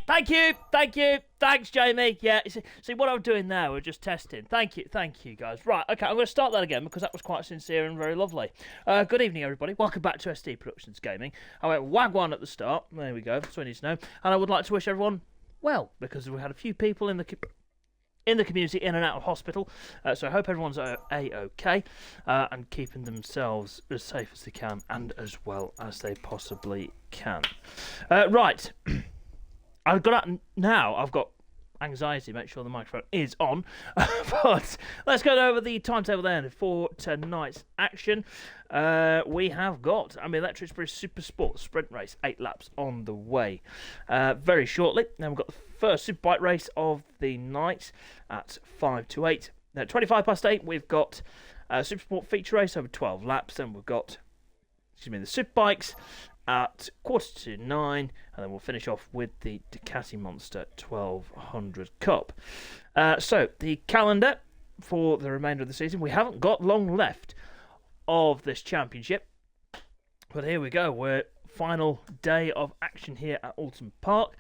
Thank you. Thanks, Jamie. Yeah, see what I'm doing now, we're just testing. Thank you, guys. Right, okay, I'm going to start that again because that was quite sincere and very lovely. Good evening, everybody. Welcome back to SD Productions Gaming. I went wagwan at the start. There we go. That's what I need to know. And I would like to wish everyone well, because we had a few people in the community in and out of hospital, so I hope everyone's a-okay and keeping themselves as safe as they can and as well as they possibly can. Right, I've got anxiety, make sure the microphone is on, but let's go over the timetable then for tonight's action. We have got Electric Bridge Super Sport Sprint Race, 8 laps on the way very shortly. Then we've got the first Superbike race of the night at 5 to 8. At 25 past 8, we've got Super Sport feature race over 12 laps. Then we've got, the Superbikes at 8:45, and then we'll finish off with the Ducati Monster 1200 Cup. So, the calendar for the remainder of the season, we haven't got long left of this championship, but here we go. We're final day of action here at Oulton Park.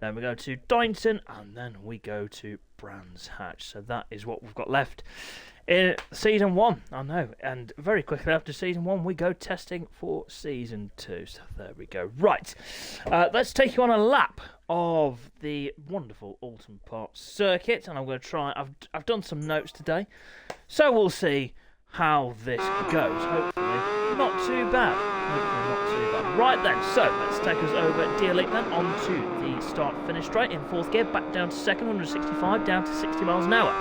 Then we go to Doynton, and then we go to Brands Hatch. So that is what we've got left in season 1. I know, and very quickly after season 1 we go testing for season 2. So there we go. Right, let's take you on a lap of the wonderful Oulton Park circuit, and I'm going to try. I've done some notes today, so we'll see how this goes. Hopefully not too bad. Right then, so let's take us over Deer Lake then onto the start-finish straight in 4th gear, back down to 2nd, 165 down to 60 miles an hour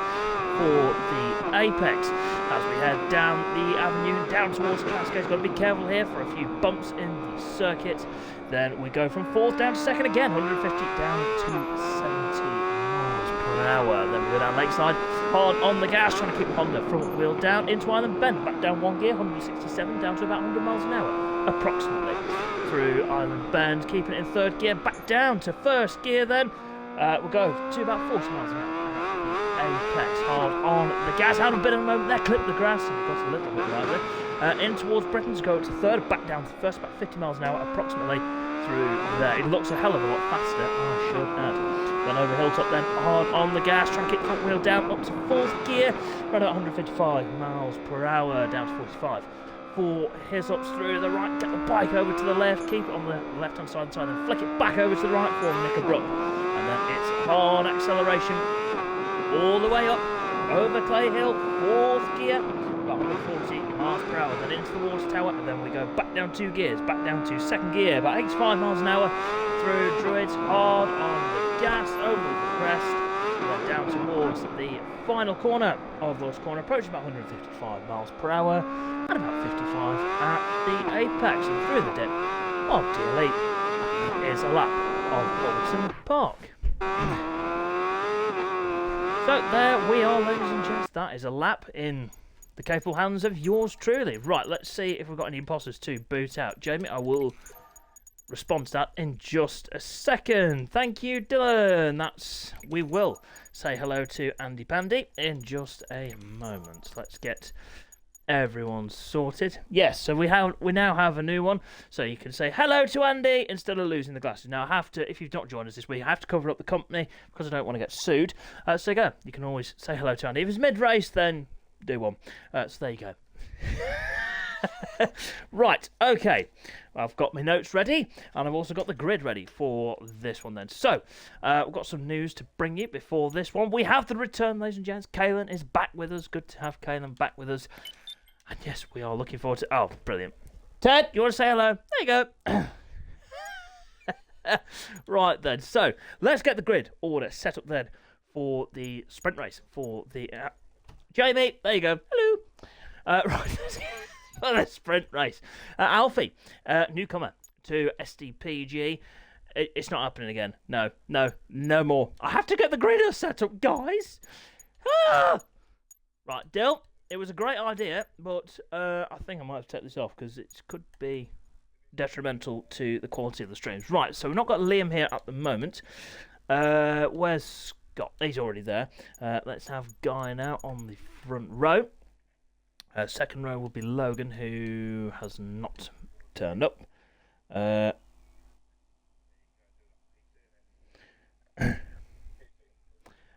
for the apex. As we head down the avenue down towards Cascades, got to be careful here for a few bumps in the circuit. Then we go from 4th down to 2nd again, 150 down to 70 miles per hour. Then we go down Lakeside, hard on the gas, trying to keep Honda front wheel down into Island Bend, back down 1 gear, 167 down to about 100 miles an hour. Approximately through Island Bend, keeping it in 3rd gear, back down to 1st gear. Then we'll go to about 40 miles an hour. Apex, hard on the gas, had a bit of a moment there, clipped the grass and got a little bit lively. In towards Britain's, go to 3rd, back down to 1st, about 50 miles an hour approximately through there. It looks a hell of a lot faster, I should add. Then over Hilltop then, hard on the gas, trying to keep the front wheel down, up to 4th gear, around about 155 miles per hour, down to 45. 4 hiss-ups through the right, get the bike over to the left, keep it on the left-hand side, then flick it back over to the right for Nick Abrupt. And then it's hard acceleration all the way up, over Clay Hill, 4th gear, about 140 miles per hour, then into the water tower, and then we go back down 2 gears, back down to 2nd gear, about 85 miles an hour, through Druids, hard on the gas, over the crest, then down towards the final corner of Lord's Corner, approaching about 155 miles per hour, and about 55 at the apex, and through the dip of Deer Lake. That is a lap of Oulton Park. So there we are, ladies and gents. That is a lap in the capable hands of yours truly. Right, let's see if we've got any imposters to boot out. Jamie, I will respond to that in just a second. Thank you, Dylan. We will say hello to Andy Pandy in just a moment. Let's get everyone sorted. Yes, so we now have a new one, so you can say hello to Andy instead of losing the glasses. Now I have to, if you've not joined us this week, I have to cover up the company because I don't want to get sued. So go, you can always say hello to Andy. If it's mid-race, then do one. So there you go. Right, okay, I've got my notes ready, and I've also got the grid ready for this one then. So, we've got some news to bring you before this one. We have the return, ladies and gents. Kaylin is back with us. Good to have Kaylin back with us. And yes, we are looking forward to... Oh, brilliant. Ted, you want to say hello? There you go. Right then, so let's get the grid order set up then for the sprint race. For the... Jamie, there you go. Hello. Right, for the sprint race. Alfie, newcomer to SDPG. It's not happening again. No more. I have to get the grid set up, guys. Ah! Right, Dill. It was a great idea, but I think I might have to take this off because it could be detrimental to the quality of the streams. Right, so we've not got Liam here at the moment. Where's Scott? He's already there. Let's have Guy now on the front row. Second row will be Logan, who has not turned up.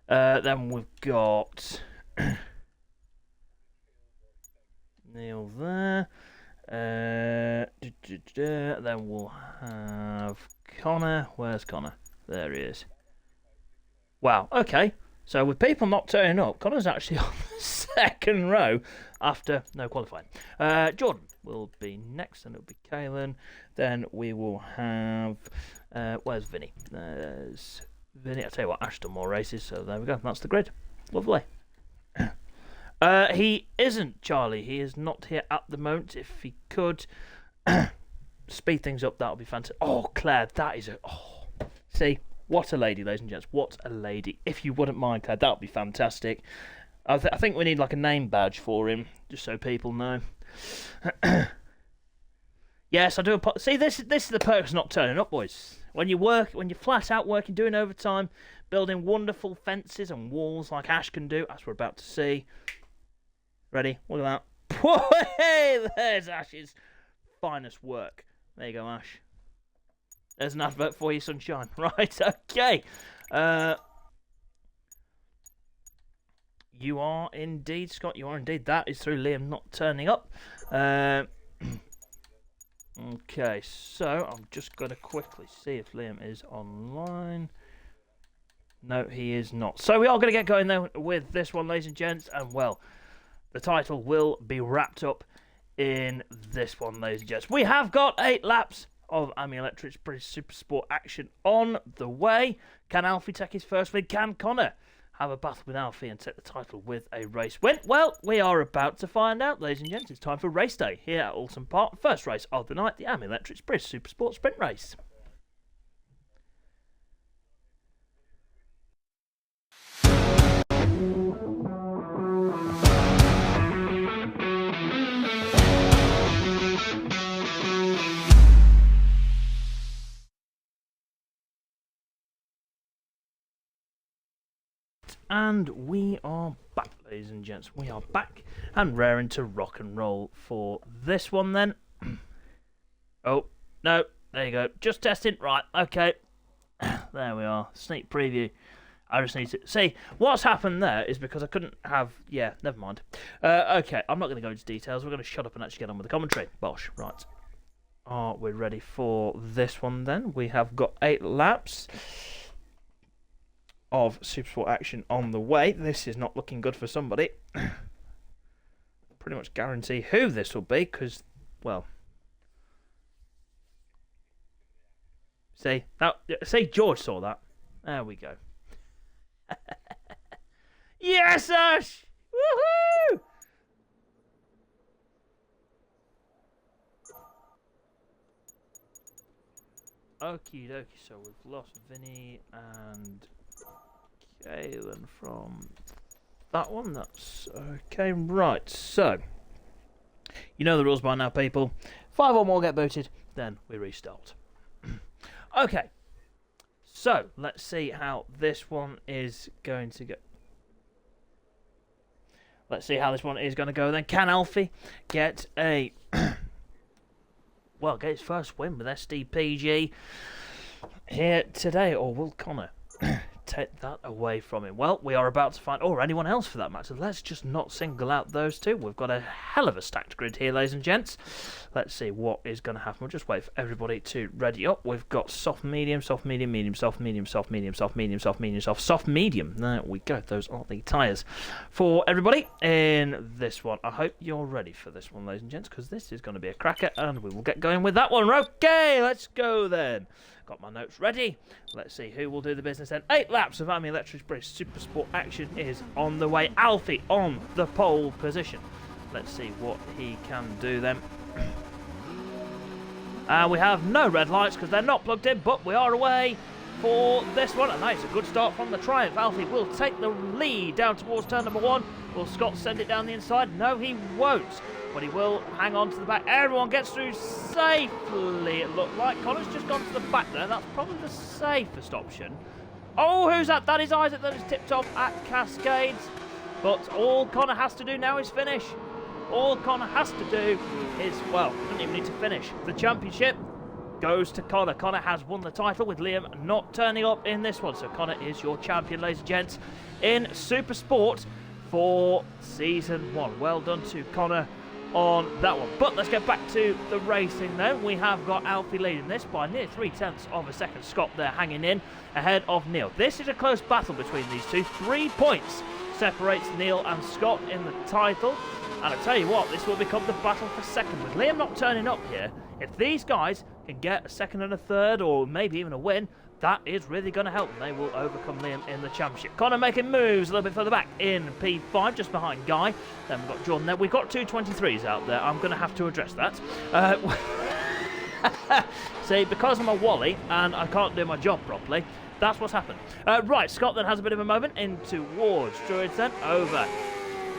Then we've got Neil there. Then we'll have Connor. Where's Connor? There he is. Wow, okay. So with people not turning up, Connor's actually on the second row after no qualifying. Jordan will be next, and it'll be Kaylin. Then we will have... where's Vinny? There's Vinny. I'll tell you what, Ash done more races, so there we go. That's the grid. Lovely. He isn't, Charlie. He is not here at the moment. If he could speed things up, that would be fantastic. Oh, Claire, that is a... Oh, see... What a lady, ladies and gents. What a lady. If you wouldn't mind, Claire, that would be fantastic. I think we need like a name badge for him, just so people know. Yes, I do. See, this is the perks of not turning up, boys. When you work, when you're flat out working, doing overtime, building wonderful fences and walls like Ash can do, as we're about to see. Ready? Look at that. Hey, there's Ash's finest work. There you go, Ash. There's an advert for you, sunshine. Right, okay. You are indeed, Scott, you are indeed. That is through Liam not turning up. Okay, so I'm just going to quickly see if Liam is online. No, he is not. So we are going to get going there with this one, ladies and gents. And, well, the title will be wrapped up in this one, ladies and gents. We have got 8 laps of Ami Electric's British Super Sport action on the way. Can Alfie take his first win? Can Connor have a battle with Alfie and take the title with a race win? Well, we are about to find out, ladies and gents. It's time for race day here at Oulton Park. First race of the night, the Ami Electric's British Super Sport Sprint Race. And we are back, ladies and gents. We are back and raring to rock and roll for this one then. Oh, no, there you go. Just testing. Right, okay. There we are. Sneak preview. I just need to... See, what's happened there is because I couldn't have... Yeah, never mind. Okay, I'm not going to go into details. We're going to shut up and actually get on with the commentary. Bosh, right. Are we ready for this one then? We have got 8 laps of Supersport action on the way. This is not looking good for somebody. Pretty much guarantee who this will be, because, well... See, George saw that. There we go. Yes, Ash! Woohoo! Okie dokie, so we've lost Vinny and Kaylin from that one. That's okay, right. So, you know the rules by now, people. 5 or more get booted, then we restart. Okay, so let's see how this one is going to go. Let's see how this one is going to go then. Can Alfie get a... well, get his first win with SDPG here today, or will Connor take that away from him? Well, we are about to find, or anyone else for that matter. Let's just not single out those two. We've got a hell of a stacked grid here, ladies and gents. Let's see what is going to happen. We'll just wait for everybody to ready up. We've got soft, medium, soft, medium, medium, soft, medium, soft, medium, soft, medium, soft, medium, soft, soft, medium. There we go. Those are the tyres for everybody in this one. I hope you're ready for this one, ladies and gents, because this is going to be a cracker, and we will get going with that one. Okay, let's go then. Got my notes ready. Let's see who will do the business then. 8 laps of Ami Electric's British Super Sport action is on the way. Alfie on the pole position. Let's see what he can do then. We have no red lights because they're not plugged in, but we are away for this one. And that's a good start from the Triumph. Alfie will take the lead down towards turn number 1. Will Scott send it down the inside? No, he won't. But he will hang on to the back. Everyone gets through safely, it looked like. Connor's just gone to the back there. That's probably the safest option. Oh, who's that? That is Isaac that is tipped off at Cascades. But all Connor has to do now is finish. All Connor has to do is, well, doesn't even need to finish the championship. goes to Connor. Connor has won the title with Liam not turning up in this one. So Connor is your champion, ladies and gents, in Super Sport for Season 1. Well done to Connor on that one. But let's get back to the racing then. We have got Alfie leading this by near 0.3 of a second. Scott there hanging in ahead of Neil. This is a close battle between these two. 3 points separates Neil and Scott in the title. And I tell you what, this will become the battle for second. With Liam not turning up here, if these guys can get a second and a third, or maybe even a win, that is really going to help them. They will overcome Liam in the championship. Connor making moves a little bit further back in P5, just behind Guy. Then we've got Jordan there. We've got 2 23s out there. I'm going to have to address that. See, because I'm a Wally and I can't do my job properly, that's what's happened. Right, Scott then has a bit of a moment in towards Druids then, over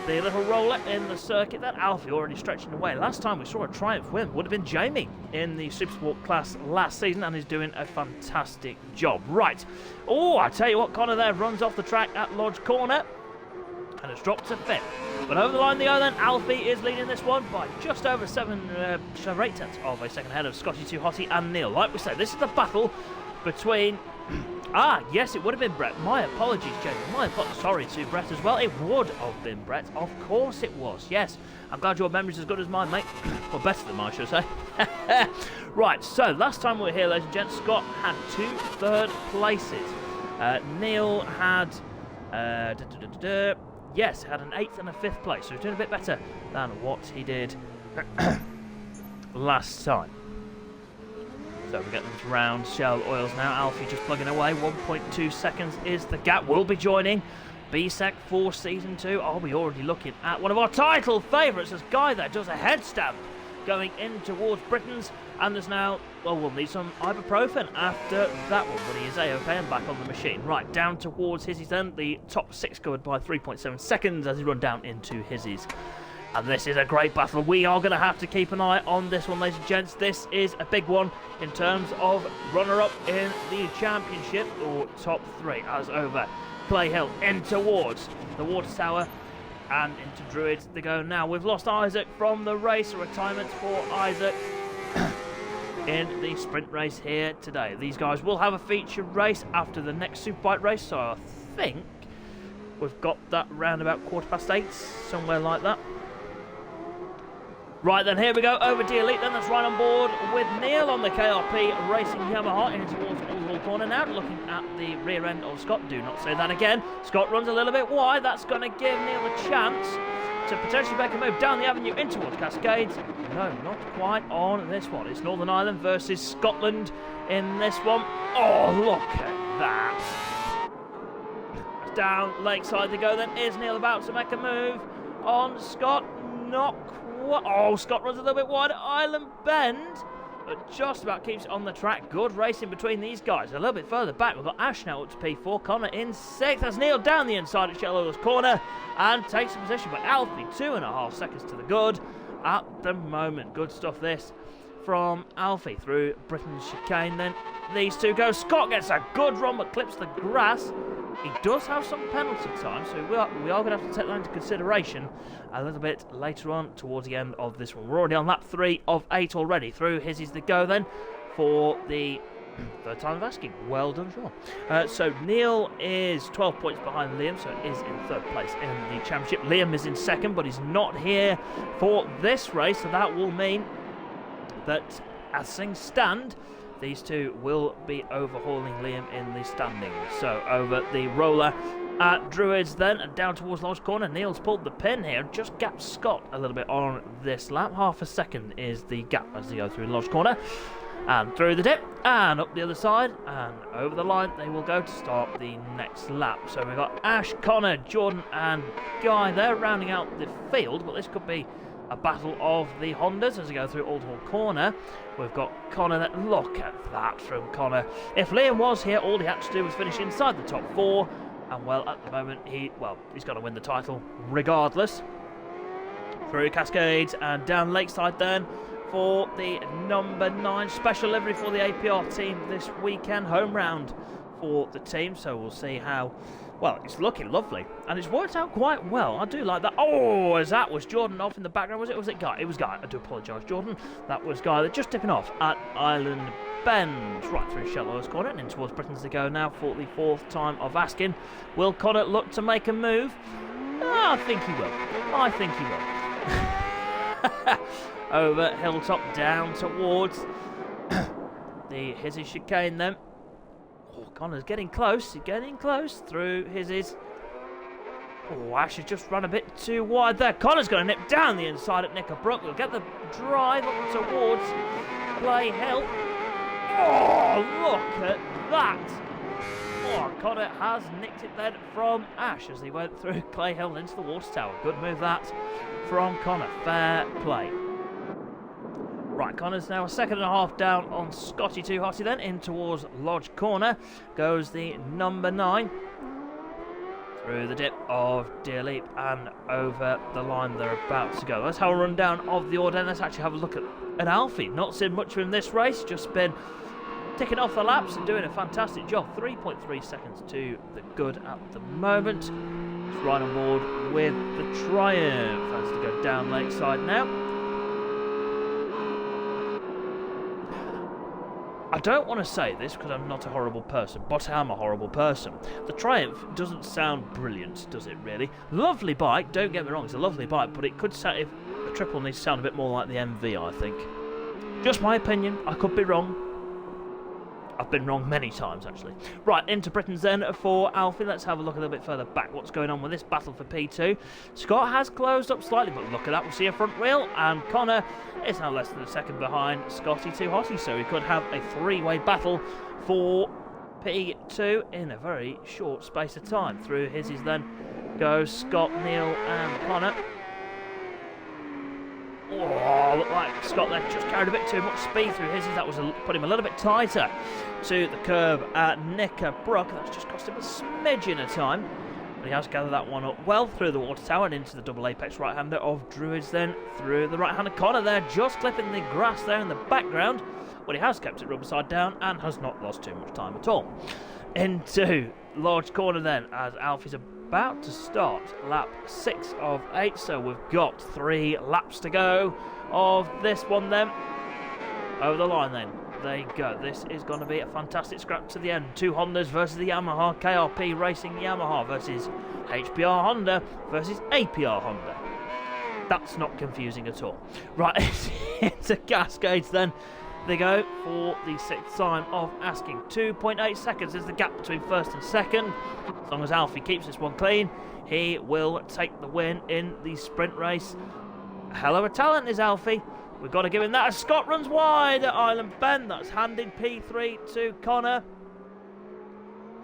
the little roller in the circuit. That Alfie already stretching away. Last time we saw a Triumph win would have been Jamie in the Supersport class last season, and he's doing a fantastic job. Right. Oh, I tell you what, Connor there runs off the track at Lodge Corner and has dropped to 5th. But over the line they go then. Alfie is leading this one by just over 7 or 8 tenths of a second ahead of Scotty Too Hottie and Neil. Like we say, this is the battle between yes, it would have been Brett. My apologies, Jamie. Sorry to Brett as well. It would have been Brett. Of course it was. Yes. I'm glad your memory's as good as mine, mate. Or better than mine, should I say. Right, so last time we were here, ladies and gents, Scott had 2 third places. Neil had yes, had an 8th and a 5th place. So he's doing a bit better than what he did last time. So we're getting this round Shell Oils now. Alfie just plugging away. 1.2 seconds is the gap. We'll be joining BSEC for Season 2. Are we already looking at one of our title favourites as Guy there does a head stamp going in towards Britain's. And there's now, well, we'll need some ibuprofen after that one. But he is A-OK and back on the machine. Right, down towards Hizzy's then. The top 6 covered by 3.7 seconds as he run down into Hizzy's. And this is a great battle. We are going to have to keep an eye on this one, ladies and gents. This is a big one in terms of runner-up in the championship, or top 3, as over Clay Hill in towards the water tower and into Druids they go now. We've lost Isaac from the race. A retirement for Isaac in the sprint race here today. These guys will have a featured race after the next Superbike race, so I think we've got that round about 8:15, somewhere like that. Right then, here we go, over to Elite then, that's right on board with Neil on the KRP Racing Yamaha in towards Oulton Park now, looking at the rear end of Scott. Do not say that again. Scott runs a little bit wide, that's going to give Neil a chance to potentially make a move down the avenue in towards Cascades. No, not quite on this one. It's Northern Ireland versus Scotland in this one. Oh, look at that. Down Lakeside they go then. Is Neil about to make a move on Scott? Not quite. Oh, Scott runs a little bit wide at Island Bend, but just about keeps it on the track. Good racing between these guys. A little bit further back, we've got Ash now up to P4. Connor in 6th. That's Neil down the inside at Shell Oil's corner and takes a position. But Alfie, 2.5 seconds to the good at the moment. Good stuff this from Alfie through Britain's chicane. Then these two go. Scott gets a good run but clips the grass. He does have some penalty time, so we are going to have to take that into consideration a little bit later on towards the end of this one. We're already on lap 3 of 8 already. Through Hizzy's the go then for the third time of asking. Well done, Sean. So Neil is 12 points behind Liam, so is in 3rd place in the championship. Liam is in 2nd, but he's not here for this race, so that will mean that as things stand, these two will be overhauling Liam in the standings. So over the roller at Druids then, and down towards Lodge Corner. Neil's pulled the pin here, just gapped Scott a little bit on this lap. 0.5 second is the gap as they go through Lodge Corner. And through the dip, and up the other side, and over the line they will go to start the next lap. So we've got Ash, Connor, Jordan and Guy there rounding out the field, but this could be a battle of the Hondas as we go through Oulton Corner. We've got Connor there. Look at that from Connor. If Liam was here, all he had to do was finish inside the top 4. And well, at the moment, he's got to win the title regardless. Through Cascades and down Lakeside then for the number 9 special livery for the APR team this weekend. Home round for the team, so we'll see how. Well, it's looking lovely, and it's worked out quite well. I do like that. Oh, as that was Jordan off in the background, was it? Was it Guy? It was Guy. I do apologise, Jordan. That was Guy. They're just tipping off at Island bend. Right through Shellow's corner and in towards Britain's to go now for the 4th time of asking. Will Connor look to make a move? I think he will. I think he will. Over Hilltop down towards the Hizzy chicane then. Oh, Connor's getting close. He's getting close through Hizzy's. Oh, Ash has just run a bit too wide there. Connor's going to nip down the inside at Knickerbrook. We'll get the drive up towards Clay Hill. Oh, look at that. Oh, Connor has nicked it then from Ash as he went through Clay Hill into the water tower. Good move that from Connor. Fair play. Right, Connor's now a 2.5 down on Scotty Too Hotty then. In towards Lodge Corner goes the number 9. Through the dip of Deer Leap and over the line they're about to go. Let's have a rundown of the order. Let's actually have a look at Alfie. Not seen much from this race, just been ticking off the laps and doing a fantastic job. 3.3 seconds to the good at the moment. He's right on board with the Triumph. Has to go down Lakeside now. I don't want to say this because I'm not a horrible person, but I am a horrible person. The Triumph doesn't sound brilliant, does it really? Lovely bike, don't get me wrong, it's a lovely bike, but it could sound, if the Triple needs to sound a bit more like the MV, I think. Just my opinion, I could be wrong. I've been wrong many times, actually. Right, into Britain's then for Alfie. Let's have a look a little bit further back what's going on with this battle for P2. Scott has closed up slightly, but look at that, we'll see a front wheel, and Connor is now less than a second behind Scotty Too Hotty, so we could have a 3-way battle for P2 in a very short space of time. Through his then goes Scott, Neil, and Connor. Oh, looked like Scott there just carried a bit too much speed through his. That was put him a little bit tighter to the curb at Knickerbrook. That's just cost him a smidgen of time. But he has gathered that one up well through the water tower and into the double apex right-hander of Druids then through the right-hander corner there, just clipping the grass there in the background. But he has kept it rubber side down and has not lost too much time at all. Into Lodge Corner then as Alfie's about to start lap 6 of 8, so we've got 3 laps to go of this one then. Over the line then, there you go. This is going to be a fantastic scrap to the end. 2 Hondas versus the Yamaha, KRP Racing Yamaha versus HPR Honda versus APR Honda. That's not confusing at all. Right, into Cascades then. They go for the 6th time of asking. 2.8 seconds is the gap between first and second. As long as Alfie keeps this one clean, he will take the win in the sprint race. A hell of a talent is Alfie. We've got to give him that as Scott runs wide at Island Bend. That's handed P3 to Connor.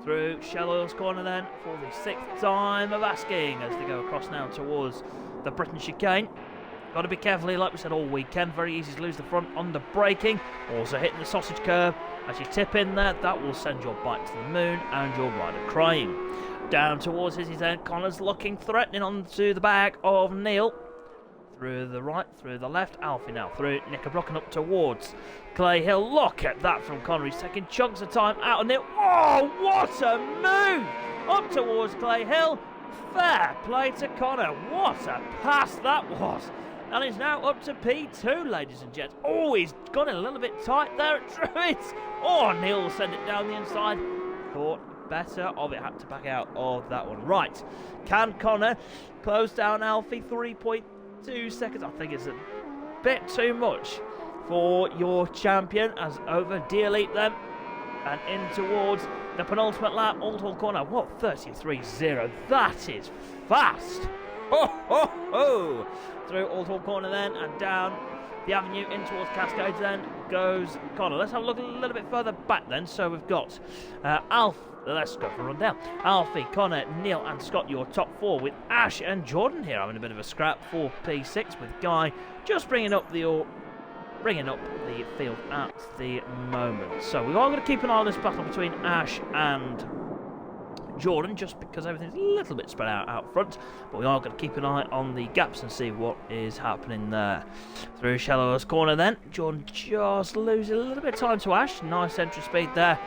Through Shell Oil's corner then for the 6th time of asking as they go across now towards the Britain chicane. Got to be careful here, like we said all weekend. Very easy to lose the front under braking. Also hitting the sausage curve. As you tip in there, that will send your bike to the moon and your rider crying. Down towards his end, Connor's looking threatening onto the back of Neil. Through the right, through the left. Alfie now through Knickerbrook and up towards Clay Hill. Look at that from Connor. He's taking chunks of time out of Neil. Oh, what a move! Up towards Clay Hill. Fair play to Connor. What a pass that was. And he's now up to P2, ladies and gents. Oh, he's gone in a little bit tight there at Druids. Oh, Neil will send it down the inside. Thought better of it. Had to back out of that one. Right. Can Connor close down Alfie? 3.2 seconds. I think it's a bit too much for your champion. As over Deer Leap then. And in towards the penultimate lap. Oulton corner. What? 33.0. That is fast. Ho, ho, ho! Through Oulton corner then and down the avenue in towards Cascades then goes Connor. Let's have a look a little bit further back then. So we've got let's go for a rundown. Alfie, Connor, Neil and Scott, your top 4 with Ash and Jordan here having a bit of a scrap for P6 with Guy just bringing up the field at the moment. So we are going to keep an eye on this battle between Ash and Jordan, just because everything's a little bit spread out front, but we are going to keep an eye on the gaps and see what is happening there. Through Shallow's corner then, Jordan just losing a little bit of time to Ash. Nice entry speed there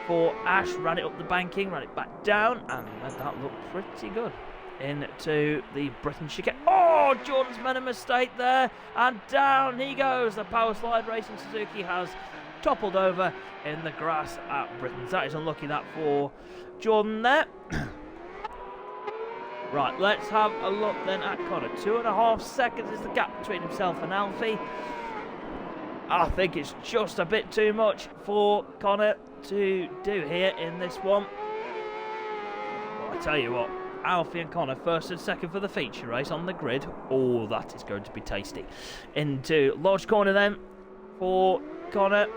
for Ash. Ran it up the banking, ran it back down, and made that look pretty good. Into the Britain chicane. Oh, Jordan's made a mistake there, and down he goes. The Power Slide Racing Suzuki has toppled over in the grass at Britain's. That is unlucky, that for Jordan there. Right, let's have a look then at Connor. 2.5 seconds is the gap between himself and Alfie. I think it's just a bit too much for Connor to do here in this one. Well, I tell you what, Alfie and Connor first and second for the feature race on the grid. Oh, that is going to be tasty. Into large corner then for Connor.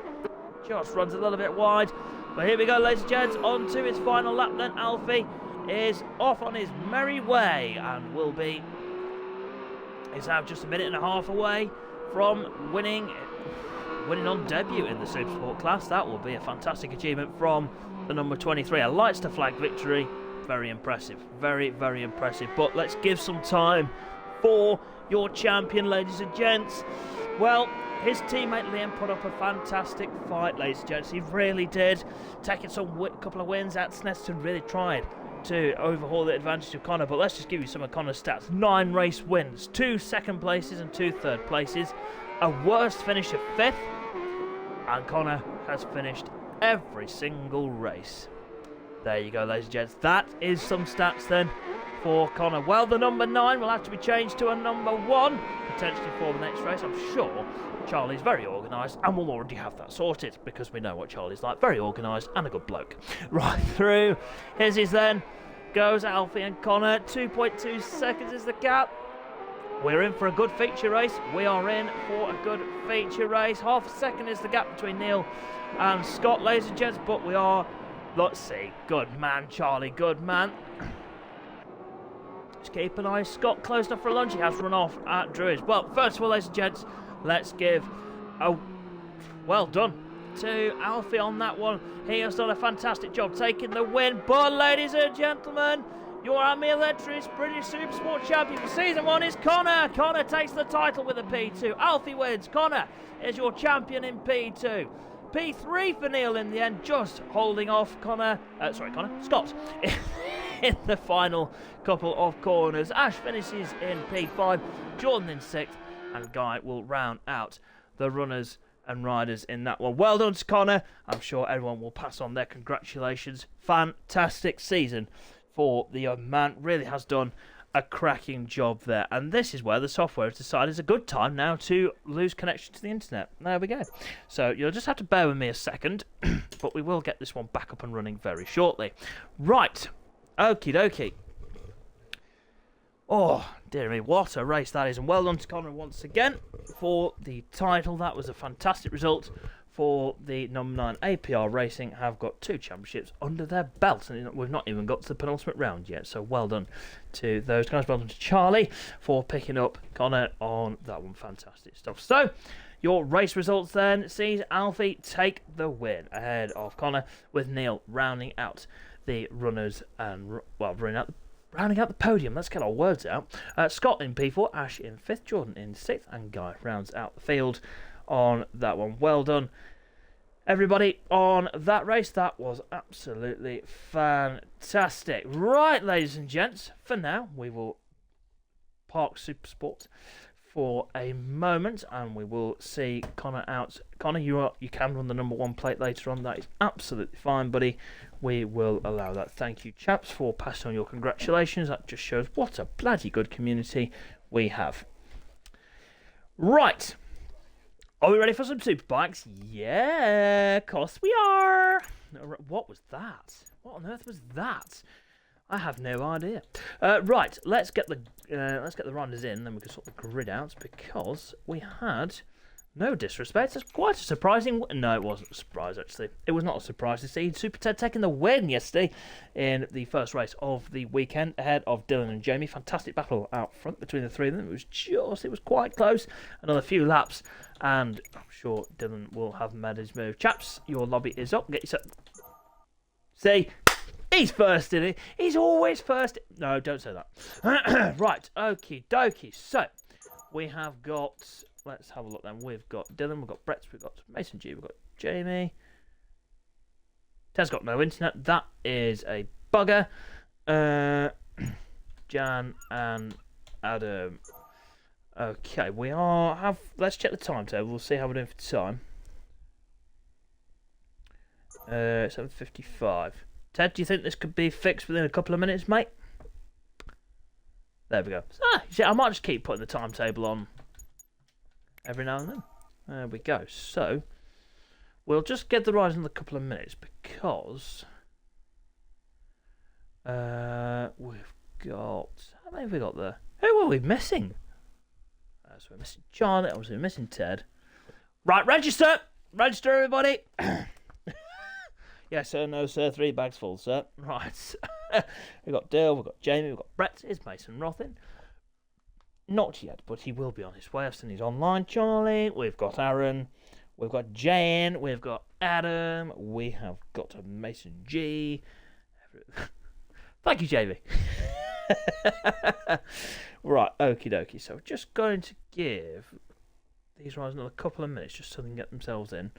Just runs a little bit wide. But here we go, ladies and gents, on to his final lap then. Alfie is off on his merry way and will be, is now just a minute and a half away from winning on debut in the Supersport class. That will be a fantastic achievement from the number 23. A lights to flag victory. Very impressive. Very, very impressive. But let's give some time for your champion, ladies and gents. Well, his teammate Liam put up a fantastic fight, ladies and gents. He really did. Taking couple of wins at Snetterton, really tried to overhaul the advantage of Connor. But let's just give you some of Connor's stats. 9 race wins, 2 second places and 2 third places. A worst finish of 5th. And Connor has finished every single race. There you go, ladies and gents. That is some stats then for Connor. Well, the number 9 will have to be changed to a number 1, potentially for the next race. I'm sure Charlie's very organised and will already have that sorted, because we know what Charlie's like. Very organised and a good bloke. Right through. Here's his then. Goes Alfie and Connor. 2.2 seconds is the gap. We're in for a good feature race. We are in for a good feature race. Half a second is the gap between Neil and Scott, ladies and gents. But we are, let's see, good man, Charlie, good man. Just keep an eye. Scott close enough for a lunge. He has run off at Druids. Well, first of all, ladies and gents, let's give a well done to Alfie on that one. He has done a fantastic job taking the win. But, ladies and gentlemen, your Army Electric British Supersport champion for season 1 is Connor. Connor takes the title with a P2. Alfie wins. Connor is your champion in P2. P3 for Neil in the end, just holding off Scott in the final couple of corners. Ash finishes in P5, Jordan in 6th, and Guy will round out the runners and riders in that one. Well done to Connor. I'm sure everyone will pass on their congratulations. Fantastic season for the young man. Really has done a cracking job there. And this is where the software has decided it's a good time now to lose connection to the internet. There we go. So you'll just have to bear with me a second, but we will get this one back up and running very shortly. Right. Okie dokie. Oh, dear me, what a race that is. And well done to Connor once again for the title. That was a fantastic result for the number 9 APR Racing. Have got 2 championships under their belt, and we've not even got to the penultimate round yet. So well done to those guys. Well done to Charlie for picking up Connor on that one. Fantastic stuff. So your race results then sees Alfie take the win ahead of Connor, with Neil rounding out the runners and rounding out the podium. Let's get our words out. Scott in P4, Ash in 5th, Jordan in 6th, and Guy rounds out the field on that one. Well done, everybody, on that race. That was absolutely fantastic. Right, ladies and gents, for now, we will park Supersport for a moment, and we will see Connor out. Connor, you can run the number 1 plate later on. That is absolutely fine, buddy. We will allow that. Thank you, chaps, for passing on your congratulations. That just shows what a bloody good community we have. Right. Are we ready for some superbikes? Yeah, of course we are. What was that? What on earth was that? I have no idea. Right, let's get the riders in, then we can sort the grid out, because we had, no disrespect, it's quite a surprising. No, it wasn't a surprise actually. It was not a surprise to see Super Ted taking the win yesterday in the first race of the weekend ahead of Dylan and Jamie. Fantastic battle out front between the three of them. It was quite close. Another few laps, and I'm sure Dylan will have made his move. Chaps, your lobby is up. Get yourself. See. He's first, isn't he? He's always first. No, don't say that. Right, okie dokie. So, we have got, let's have a look then. We've got Dylan, we've got Brett, we've got Mason G, we've got Jamie. Ted's got no internet. That is a bugger. Jan and Adam. Okay, let's check the timetable. We'll see how we're doing for time. 7:55. Ted, do you think this could be fixed within a couple of minutes, mate? There we go. See, I might just keep putting the timetable on every now and then. There we go. So, we'll just get the rise in a couple of minutes because we've got... How many have we got there? Who are we missing? So we're missing Charlie. Obviously, we're missing Ted. Right, register! Register, everybody! Yes, sir, no, sir. 3 bags full, sir. Right. We've got Dale, we've got Jamie, we've got Brett. Is Mason Roth in? Not yet, but he will be on his way. I've seen he's online. Charlie, we've got Aaron, we've got Jane, we've got Adam, we have got Mason G. Thank you, Jamie. Right, okie dokie. So we're just going to give these guys another couple of minutes just so they can get themselves in.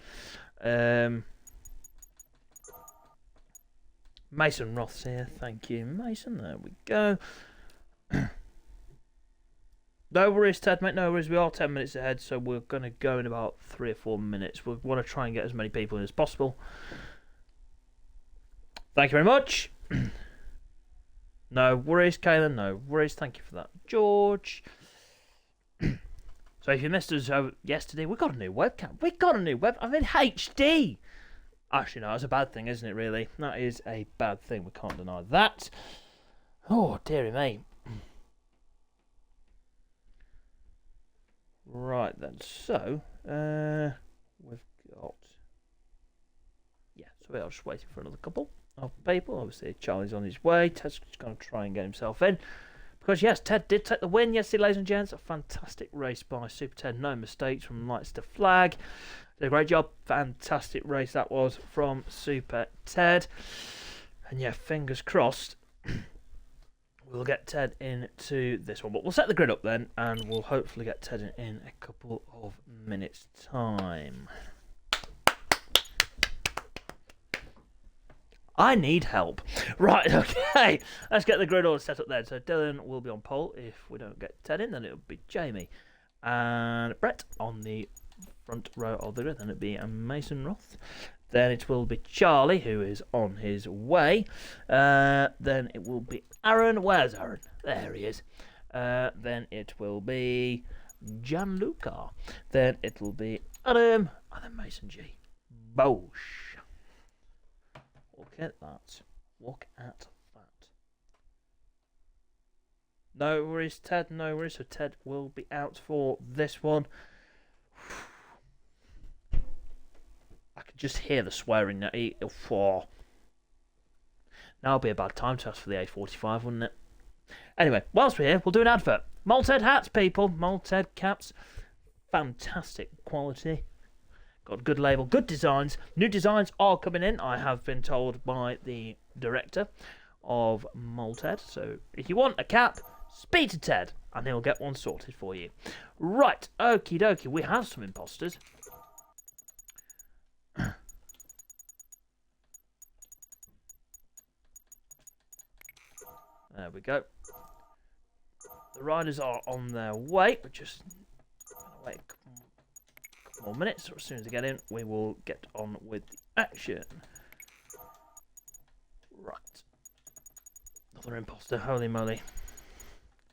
Mason Roth's here. Thank you, Mason. There we go. No worries, Ted, mate. No worries. We are 10 minutes ahead, so we're going to go in about 3 or 4 minutes. We want to try and get as many people in as possible. Thank you very much. No worries, Kaylin. No worries. Thank you for that, George. So if you missed us yesterday, we got a new webcam. I'm in HD. Actually, no, that's a bad thing, isn't it, really? That is a bad thing. We can't deny that. Oh, dearie me. Right, then. So, we've got... Yeah, so we are just waiting for another couple of people. Obviously, Charlie's on his way. Ted's just going to try and get himself in. Because, yes, Ted did take the win yesterday, ladies and gents. A fantastic race by Super Ted. No mistakes from lights to flag. Did a great job. Fantastic race that was from Super Ted. And yeah, fingers crossed we'll get Ted into this one. But we'll set the grid up then, and we'll hopefully get Ted in a couple of minutes' time. I need help. Right, okay. Let's get the grid all set up then. So Dylan will be on pole. If we don't get Ted in, then it'll be Jamie. And Brett on the front row of the grid, then it'll be Mason Roth. Then it will be Charlie, who is on his way. Then it will be Aaron. Where's Aaron? There he is. Then it will be Gianluca. Then it will be Adam. And then Mason G. Bosh. Look at that. Look at that. No worries, Ted. No worries. So Ted will be out for this one. I can just hear the swearing now. Now would be a bad time to ask for the A45, wouldn't it? Anyway, whilst we're here, we'll do an advert. Malted hats, people. Malted caps. Fantastic quality. Got a good label, good designs. New designs are coming in, I have been told by the director of Malted. So if you want a cap, speak to Ted and he'll get one sorted for you. Right, okie dokie. We have some imposters. There we go. The riders are on their way. We're just going to wait a couple more minutes. So as soon as they get in, we will get on with the action. Right. Another imposter. Holy moly.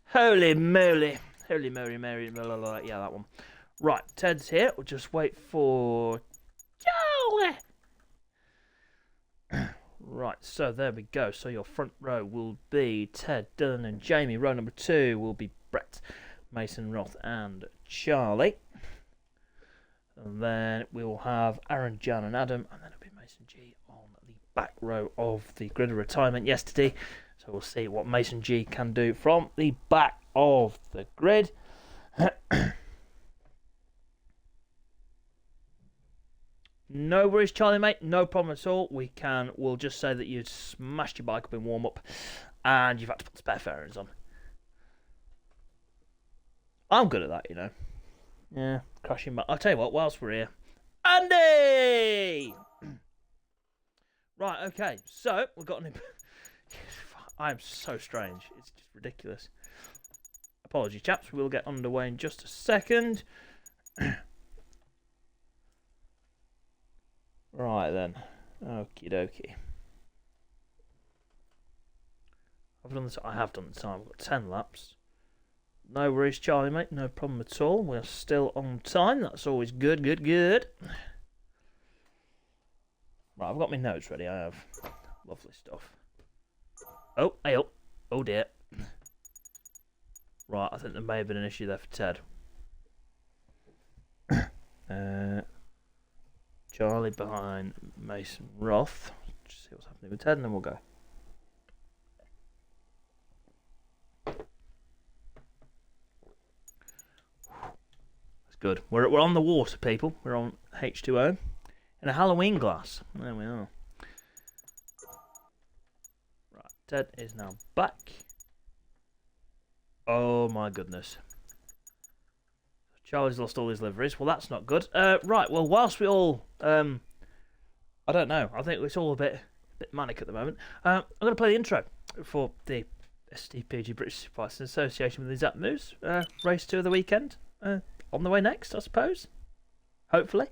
Holy moly. Holy moly, Mary. Blah, blah, blah. Yeah, that one. Right. Ted's here. We'll just wait for Charlie. Right, so there we go. So your front row will be Ted, Dylan and Jamie. Row number 2 will be Brett, Mason, Roth and Charlie. And then we will have Aaron, Jan and Adam. And then it'll be Mason G on the back row of the grid of retirement yesterday. So we'll see what Mason G can do from the back of the grid. No worries, Charlie, mate. No problem at all. We'll just say that you smashed your bike up in warm-up and you've had to put spare fairings on. I'm good at that, you know. Yeah, crashing back. I'll tell you what, whilst we're here. Andy! Right, okay. So, we've got an... I'm so strange. It's just ridiculous. Apologies, chaps. We'll get underway in just a second. Right then. Okie dokie. I have done the time. I've got 10 laps. No worries, Charlie, mate. No problem at all. We're still on time. That's always good, good, good. Right, I've got my notes ready. I have. Lovely stuff. Oh, hey, oh. Oh, dear. Right, I think there may have been an issue there for Ted. Charlie behind Mason Roth. Just see what's happening with Ted, and then we'll go. That's good. We're on the water, people. We're on H2O in a Halloween glass. There we are. Right, Ted is now back. Oh my goodness. Charlie's lost all his liveries. Well, that's not good. Right, well, whilst we all... I don't know. I think it's all a bit manic at the moment. I'm going to play the intro for the SDPG British Superbikes in association with the Zap Moves. Race 2 of the weekend. On the way next, I suppose. Hopefully.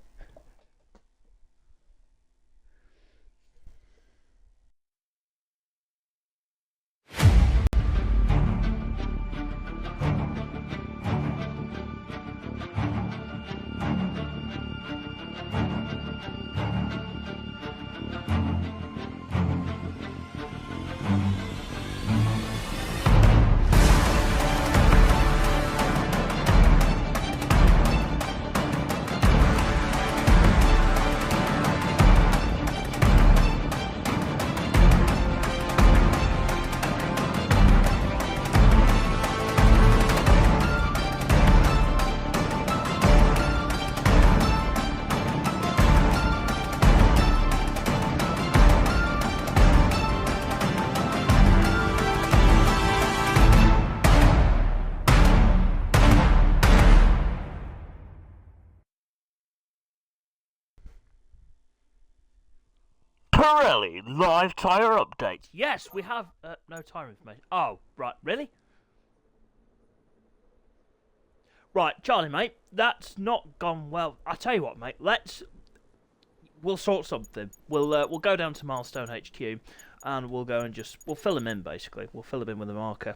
Pirelli live tyre update. Yes, we have no tyre information. Oh, right, really? Right, Charlie, mate, that's not gone well. I tell you what, mate, we'll sort something. We'll go down to Milestone HQ and we'll go and we'll fill him in, basically. We'll fill him in with a marker.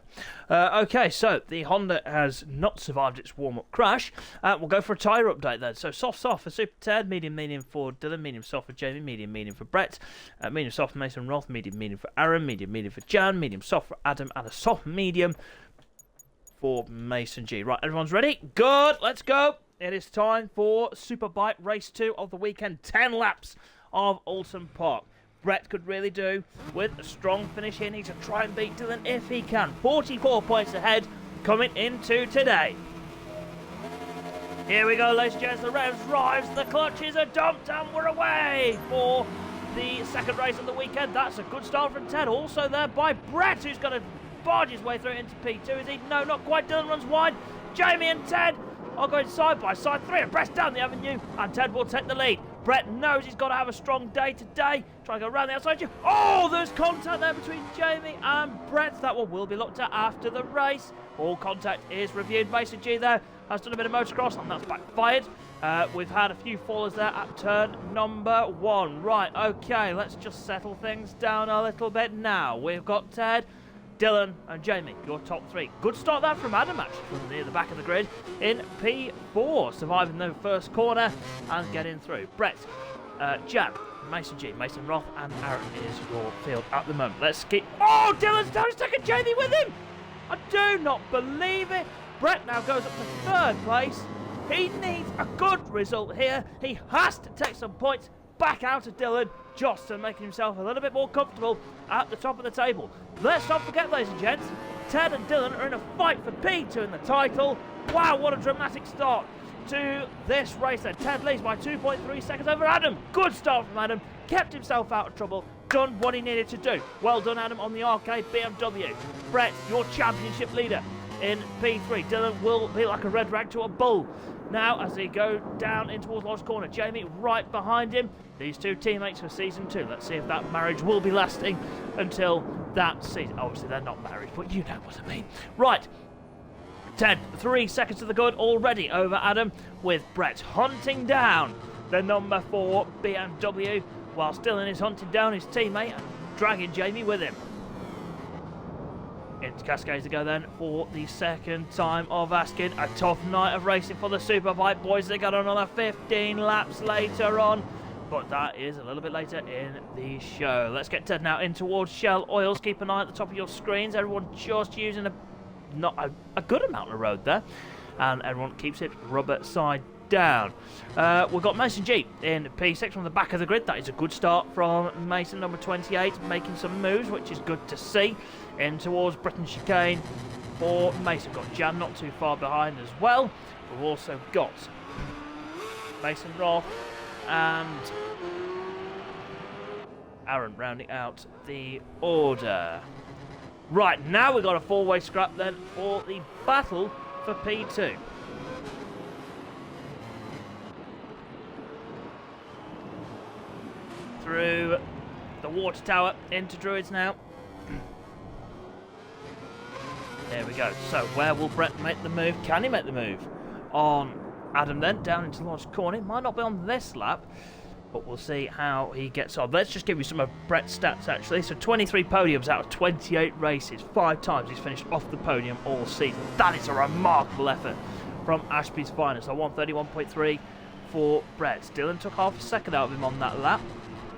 Okay, so the Honda has not survived its warm-up crash. We'll go for a tyre update then. So soft for Super Ted, medium for Dylan, medium soft for Jamie, medium for Brett, medium soft for Mason Roth, medium for Aaron, medium for Jan, medium soft for Adam, and a soft medium for Mason G. Right, everyone's ready? Good, let's go. It is time for Superbike Race 2 of the weekend. 10 laps of Oulton Park. Brett could really do with a strong finish here. Needs to try and beat Dylan if he can. 44 points ahead coming into today. Here we go, ladies and gents. The revs rise, the clutches are dumped, and we're away for the second race of the weekend. That's a good start from Ted. Also there by Brett, who's going to barge his way through into P2. Is he? No, not quite. Dylan runs wide. Jamie and Ted are going side by side. 3 abreast down the avenue, and Ted will take the lead. Brett knows he's got to have a strong day today. Try to go around the outside. Oh, there's contact there between Jamie and Brett. That one will be looked at after the race. All contact is reviewed. Mason G there has done a bit of motocross, and that's backfired. We've had a few fallers there at turn number 1. Right, okay, let's just settle things down a little bit now. We've got Ted, Dylan and Jamie, your top 3. Good start there from Adam, actually, from near the back of the grid in P4, surviving the first corner and getting through. Brett, Jab, Mason G, Mason Roth and Aaron is your field at the moment. Let's keep... Oh, Dylan's down, he's taking Jamie with him! I do not believe it. Brett now goes up to 3rd place. He needs a good result here. He has to take some points back out of Dylan. Joston making himself a little bit more comfortable at the top of the table. Let's not forget, ladies and gents, Ted and Dylan are in a fight for P2 in the title. Wow, what a dramatic start to this race then. Ted leads by 2.3 seconds over Adam. Good start from Adam. Kept himself out of trouble. Done what he needed to do. Well done, Adam, on the arcade BMW. Brett, your championship leader in P3. Dylan will be like a red rag to a bull. Now, as they go down in towards Lodge Corner, Jamie right behind him. These 2 teammates for season 2. Let's see if that marriage will be lasting until that season. Obviously, they're not married, but you know what I mean. Right. Ted, 3 seconds to the good already over Adam, with Brett hunting down the number 4 BMW. whilst Dylan is hunting down his teammate and dragging Jamie with him. Into Cascades to go then for the second time of asking. A tough night of racing for the Superbike boys. They got another 15 laps later on, but that is a little bit later in the show. Let's get Ted now in towards Shell Oils. Keep an eye at the top of your screens. Everyone just using a good amount of road there, and everyone keeps it rubber side down. We've got Mason G in P6 from the back of the grid. That is a good start from Mason, number 28, making some moves, which is good to see. In towards Britain Chicane for Mason. Got Jan not too far behind as well. We've also got Mason Roth and Aaron rounding out the order. Right, now we've got a four-way scrap then for the battle for P2. Through the water tower into Druids now. There we go. So where will Brett make the move? Can he make the move on Adam then? Down into Lodge Corner. Might not be on this lap, but we'll see how he gets on. Let's just give you some of Brett's stats actually. So 23 podiums out of 28 races. 5 times he's finished off the podium all season. That is a remarkable effort from Ashby's finest. So 131.3 for Brett. Dylan took half a second out of him on that lap.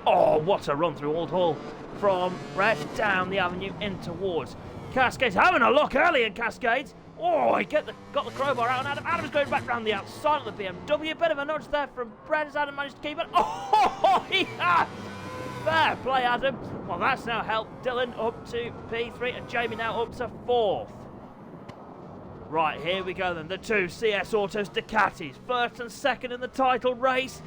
Oh, what a run through Old Hall from Brett down the avenue in towards Cascades. Having a look early in Cascades. Oh, he got the crowbar out, and Adam's going back round the outside of the BMW. Bit of a nudge there from Brett as Adam managed to keep it. Oh, he has! Fair play, Adam. Well, that's now helped Dylan up to P3 and Jamie now up to 4th. Right, here we go then. The two CS Autos Ducatis. First and second in the title race.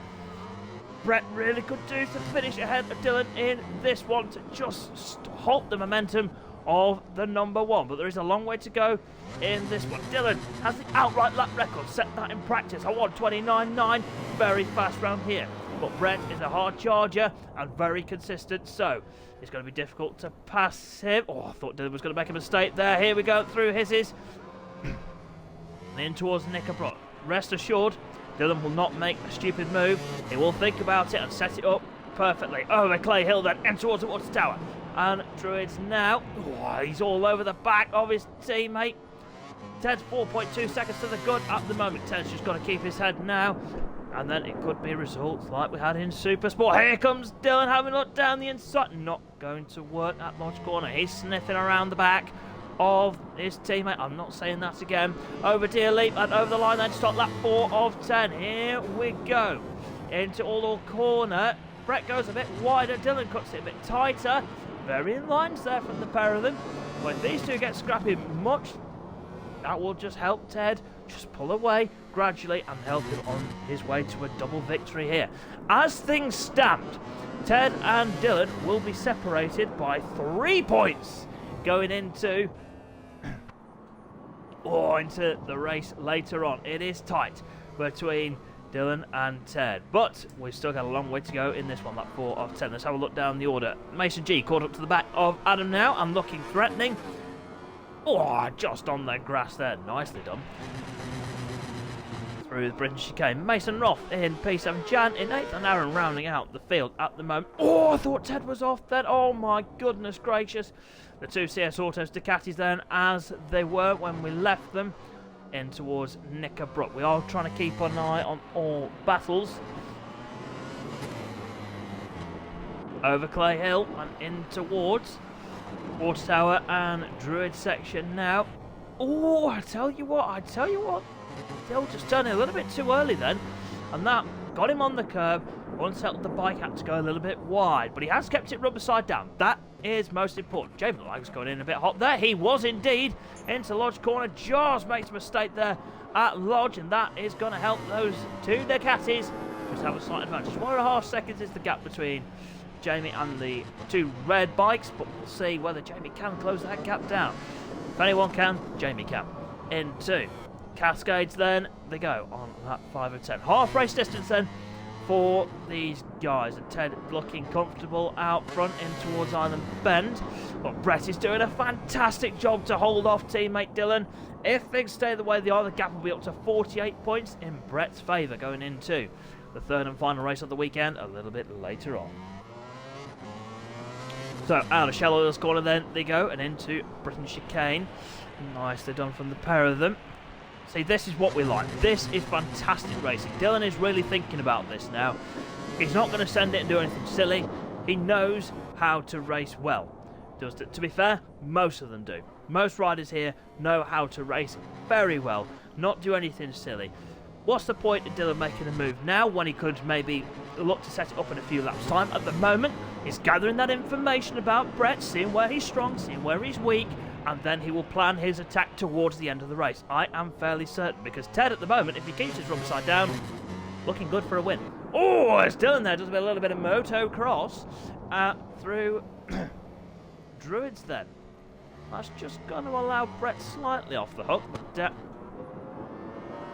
Brett really could do to finish ahead of Dylan in this one to just halt the momentum of the number one, but there is a long way to go in this one. Dylan has the outright lap record, set that in practice. I want 29.9, very fast round here. But Brett is a hard charger and very consistent, so it's going to be difficult to pass him. Oh, I thought Dylan was going to make a mistake there. Here we go through hisses. In towards Knickerbrook. Rest assured, Dylan will not make a stupid move. He will think about it and set it up perfectly. Over Clay Hill then, and towards the water tower. And Druids now, oh, he's all over the back of his teammate. Ted's 4.2 seconds to the good at the moment. Ted's just got to keep his head now. And then it could be results like we had in Super Sport. Here comes Dylan having a look down the inside. Not going to work at Lodge Corner. He's sniffing around the back of his teammate. I'm not saying that again. Over Deer Leap and over the line then to start lap 4 of 10. Here we go. Into Oulton Corner. Brett goes a bit wider. Dylan cuts it a bit tighter. Varying lines there from the pair of them. When these two get scrappy much, that will just help Ted just pull away gradually and help him on his way to a double victory here. As things stand, Ted and Dylan will be separated by 3 points going into into the race later on. It is tight between Dylan and Ted, but we've still got a long way to go in this one, lap 4 of 10. Let's have a look down the order. Mason G caught up to the back of Adam now and looking threatening. Oh, just on the grass there. Nicely done. Through the British chicane. Mason Roth in P7. Jan in 8th and Aaron rounding out the field at the moment. Oh, I thought Ted was off then. Oh my goodness gracious. The two CS Autos Ducatis then, as they were when we left them, in towards Knickerbrook. We are trying to keep an eye on all battles. Over Clay Hill and in towards Water Tower and Druid section now. Oh, I tell you what. They'll just turn it a little bit too early then. And that got him on the curb. Unsettled the bike, had to go a little bit wide. But he has kept it rubber side down. That is most important. Jamie Lang's going in a bit hot there. He was indeed into Lodge Corner. Jaws makes a mistake there at Lodge. And that is going to help those two Ducatis just have a slight advantage. 1.5 seconds is the gap between Jamie and the two red bikes, but we'll see whether Jamie can close that gap down. If anyone can, Jamie can. Into Cascades then, they go on lap 5 of 10. Half race distance then for these guys, and Ted looking comfortable out front in towards Island Bend. But Brett is doing a fantastic job to hold off teammate Dylan. If things stay the way they are, the gap will be up to 48 points in Brett's favour going into the third and final race of the weekend a little bit later on. So out of Shell Oil's corner then they go, and into Britain Chicane. Nicely done from the pair of them. See, this is what we like. This is fantastic racing. Dylan is really thinking about this now. He's not going to send it and do anything silly. He knows how to race well. To be fair, most of them do. Most riders here know how to race very well, not do anything silly. What's the point of Dylan making a move now when he could maybe look to set it up in a few laps' time? At the moment, he's gathering that information about Brett, seeing where he's strong, seeing where he's weak, and then he will plan his attack towards the end of the race. I am fairly certain, because Ted at the moment, if he keeps his rubber side down, looking good for a win. Oh, it's Dylan there, does a little bit of motocross through Druids then. That's just going to allow Brett slightly off the hook, but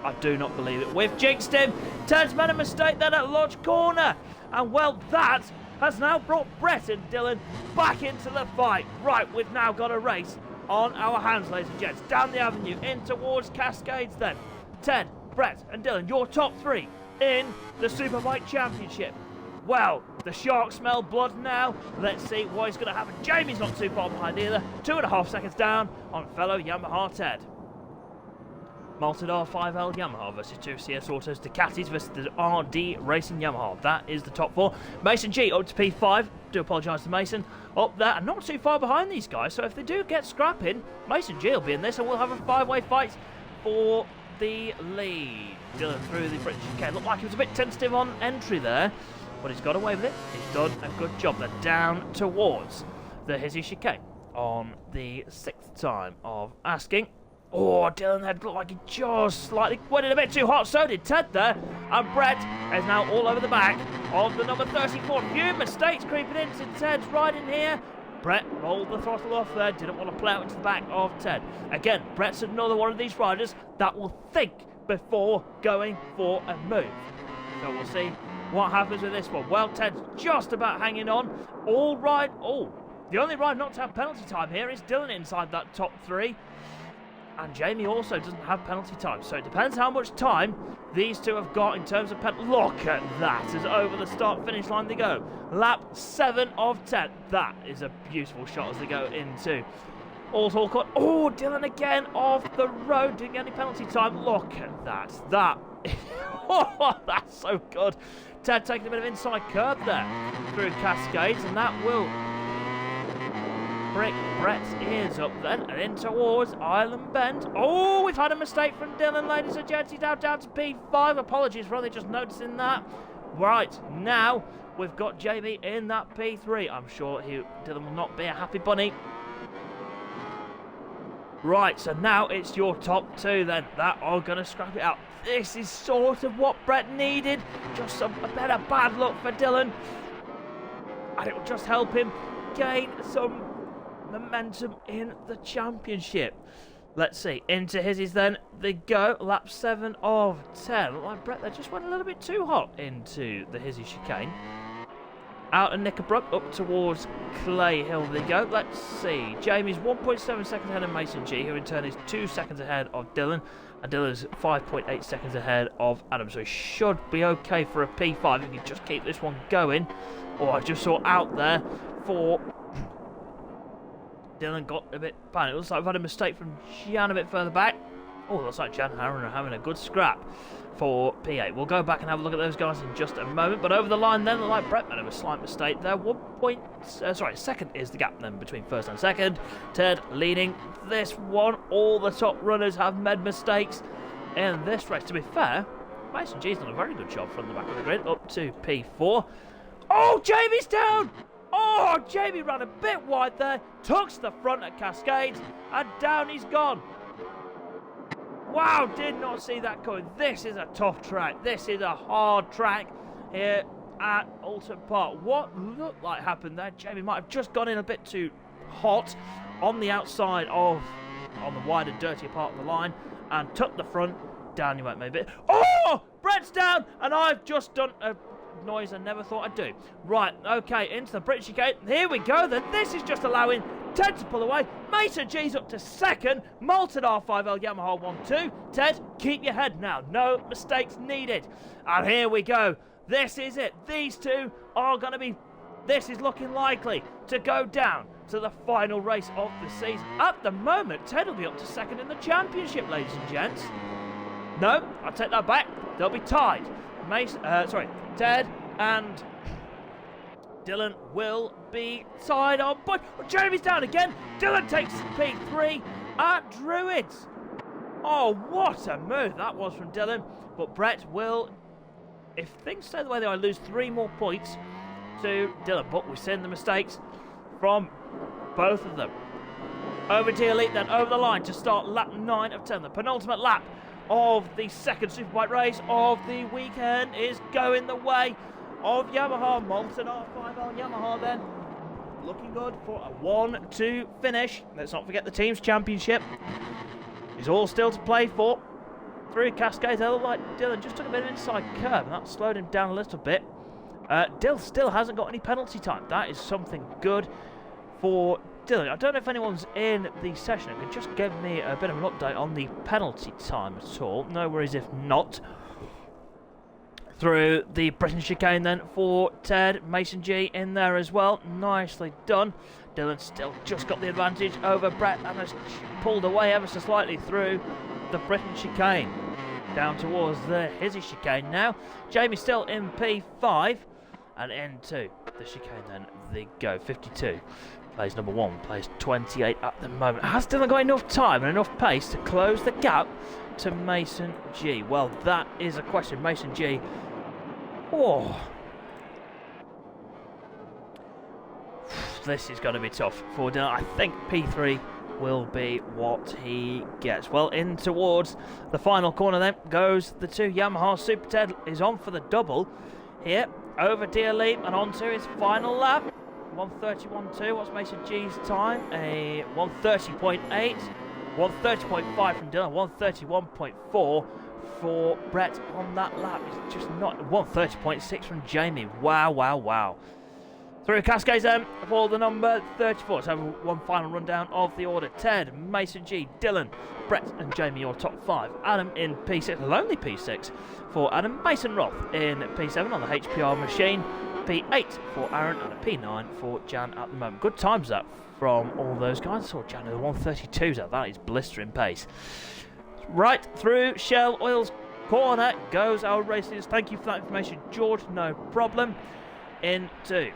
I do not believe it. We've jinxed him. Ted's made a mistake then at Lodge Corner. And well, that has now brought Brett and Dylan back into the fight. Right, we've now got a race on our hands, ladies and gents. Down the avenue, in towards Cascades then. Ted, Brett and Dylan, your top three in the Superbike Championship. Well, the sharks smell blood now. Let's see what is going to happen. Jamie's not too far behind either. 2.5 seconds down on fellow Yamaha Ted. Malted R5L Yamaha versus 2 CS Autos Ducatis versus the RD Racing Yamaha. That is the top four. Mason G up to P5. Do apologise to Mason. Up there and not too far behind these guys. So if they do get scrapping, Mason G will be in this and we'll have a 5-way fight for the lead. Dylan through the British chicane. Looked like he was a bit tentative on entry there, but he's got away with it. He's done a good job there. Down towards the Hizzy chicane on the 6th time of asking. Oh, Dylan had looked like he just slightly went in a bit too hot. So did Ted there. And Brett is now all over the back of the number 34. Few mistakes creeping into Ted's riding here. Brett rolled the throttle off there. Didn't want to play out into the back of Ted. Again, Brett's another one of these riders that will think before going for a move. So we'll see what happens with this one. Well, Ted's just about hanging on. All right. Oh, the only rider not to have penalty time here is Dylan inside that top three. And Jamie also doesn't have penalty time. So it depends how much time these two have got in terms of penalty. Look at that, as over the start-finish line they go. Lap 7 of 10. That is a beautiful shot as they go into all caught. Oh, Dylan again off the road. Didn't get any penalty time. Look at that. Oh, that's so good. Ted taking a bit of inside curve there through Cascades, and that will prick Brett's ears up then and in towards Island Bend. Oh, we've had a mistake from Dylan, ladies and gents. He's now down to P5. Apologies for only just noticing that. Right, now we've got Jamie in that P3. I'm sure Dylan will not be a happy bunny. Right, so now it's your top two then that are going to scrap it out. This is sort of what Brett needed. Just a better bad luck for Dylan. And it will just help him gain some momentum in the championship. Let's see, into Hizzies then they go. Lap 7 of 10. Like Brett there just went a little bit too hot into the Hizzy chicane. Out of Knickerbrook up towards Clay Hill they go. Let's see, Jamie's 1.7 seconds ahead of Mason G, who in turn is 2 seconds ahead of Dylan, and Dylan's 5.8 seconds ahead of Adam, so he should be okay for a P5 if he just keep this one going. Oh, I just saw out there for Dylan got a bit panicked. Looks like I've had a mistake from Jan a bit further back. Oh, looks like Jan and Aaron are having a good scrap for P8. We'll go back and have a look at those guys in just a moment. But over the line then, like Brett made a slight mistake there. Second is the gap then between first and second. Ted leading this one. All the top runners have made mistakes in this race. To be fair, Mason G's done a very good job from the back of the grid up to P4. Oh, Jamie's down! Oh, Jamie ran a bit wide there, tucks the front at Cascades, and down he's gone. Wow, did not see that coming. This is a tough track. This is a hard track here at Oulton Park. What looked like happened there, Jamie might have just gone in a bit too hot on the outside of, on the wider, dirtier part of the line, and tucked the front. Down you went maybe. Oh, Brett's down, and I've just done a noise I never thought I'd do. Right, okay, into the British chicane. Here we go then. This is just allowing Ted to pull away. Mason G's up to second. Malted R5L Yamaha 1-2. Ted, keep your head now. No mistakes needed. And here we go. This is it. These two are going to be this is looking likely to go down to the final race of the season. At the moment, Ted will be up to second in the championship, ladies and gents. No, I'll take that back. They'll be tied. Ted and Dylan will be tied on point. Oh, Jeremy's down again. Dylan takes P3 at Druids. Oh, what a move that was from Dylan. But Brett will, if things stay the way they are, lose 3 more points to Dylan. But we've seen the mistakes from both of them. Over to Elite, then over the line to start lap 9 of 10. The penultimate lap of the second Superbike race of the weekend is going the way of Yamaha. Molten R5 on Yamaha then. Looking good for a 1-2 finish. Let's not forget the team's championship is all still to play for. Through Cascades, they look like Dylan just took a bit of inside curve and that slowed him down a little bit. Dylan still hasn't got any penalty time. That is something good for Dylan. I don't know if anyone's in the session who can just give me a bit of an update on the penalty time at all. No worries if not. Through the Britain chicane then for Ted. Mason G in there as well. Nicely done. Dylan still just got the advantage over Brett and has pulled away ever so slightly through the Britain chicane. Down towards the Hizzy chicane now. Jamie still in P5 and into the chicane then they go. 52 plays number 1, plays 28 at the moment. Has Dylan got enough time and enough pace to close the gap to Mason G? Well, that is a question. Mason G. Oh, this is going to be tough for Dylan. I think P3 will be what he gets. Well, in towards the final corner then goes the 2. Yamaha Super Ted is on for the double here. Over Dear Leap and on to his final lap. 1:31.2. What's Mason G's time? A 1:30.8. 1:30.5 from Dylan. 1:31.4 for Brett on that lap. It's just not. 1:30.6 from Jamie. Wow, wow, wow. Through Cascades then for the number 34. Let's have one final rundown of the order. Ted, Mason G, Dylan, Brett and Jamie, your top 5. Adam in P6, lonely P6 for Adam. Mason Roth in P7 on the HPR machine. P8 for Aaron and a P9 for Jan at the moment. Good times that from all those guys. I saw Jan at the 1:32s out. That is blistering pace. Right through Shell Oil's corner goes our racers. Thank you for that information, George. No problem. Into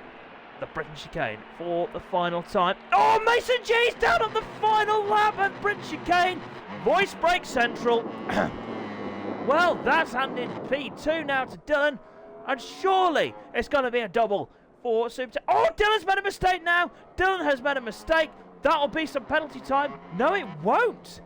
the Britain chicane for the final time. Oh, Mason G's down on the final lap at Britain chicane. Voice break central. Well, that's handed P2 now to Dylan. And surely it's going to be a double for Super. Oh, Dylan's made a mistake now. Dylan has made a mistake. That'll be some penalty time. No, it won't.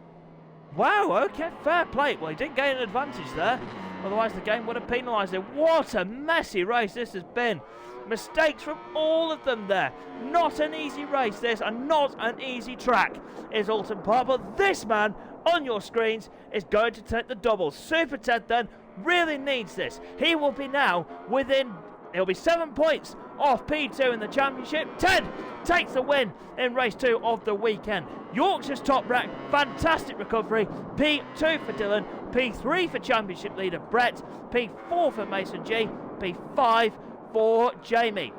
Wow, okay, fair play. Well, he didn't gain an advantage there. Otherwise, the game would have penalised him. What a messy race this has been. Mistakes from all of them there. Not an easy race, this, and not an easy track is Oulton Park. But this man on your screens is going to take the double. Super Ted then really needs this. He will be now within, he'll be 7 points off P2 in the championship. Ted takes the win in race 2 of the weekend. Yorkshire's top rack, fantastic recovery. P2 for Dylan, P3 for championship leader Brett, P4 for Mason G, P5 for Jamie.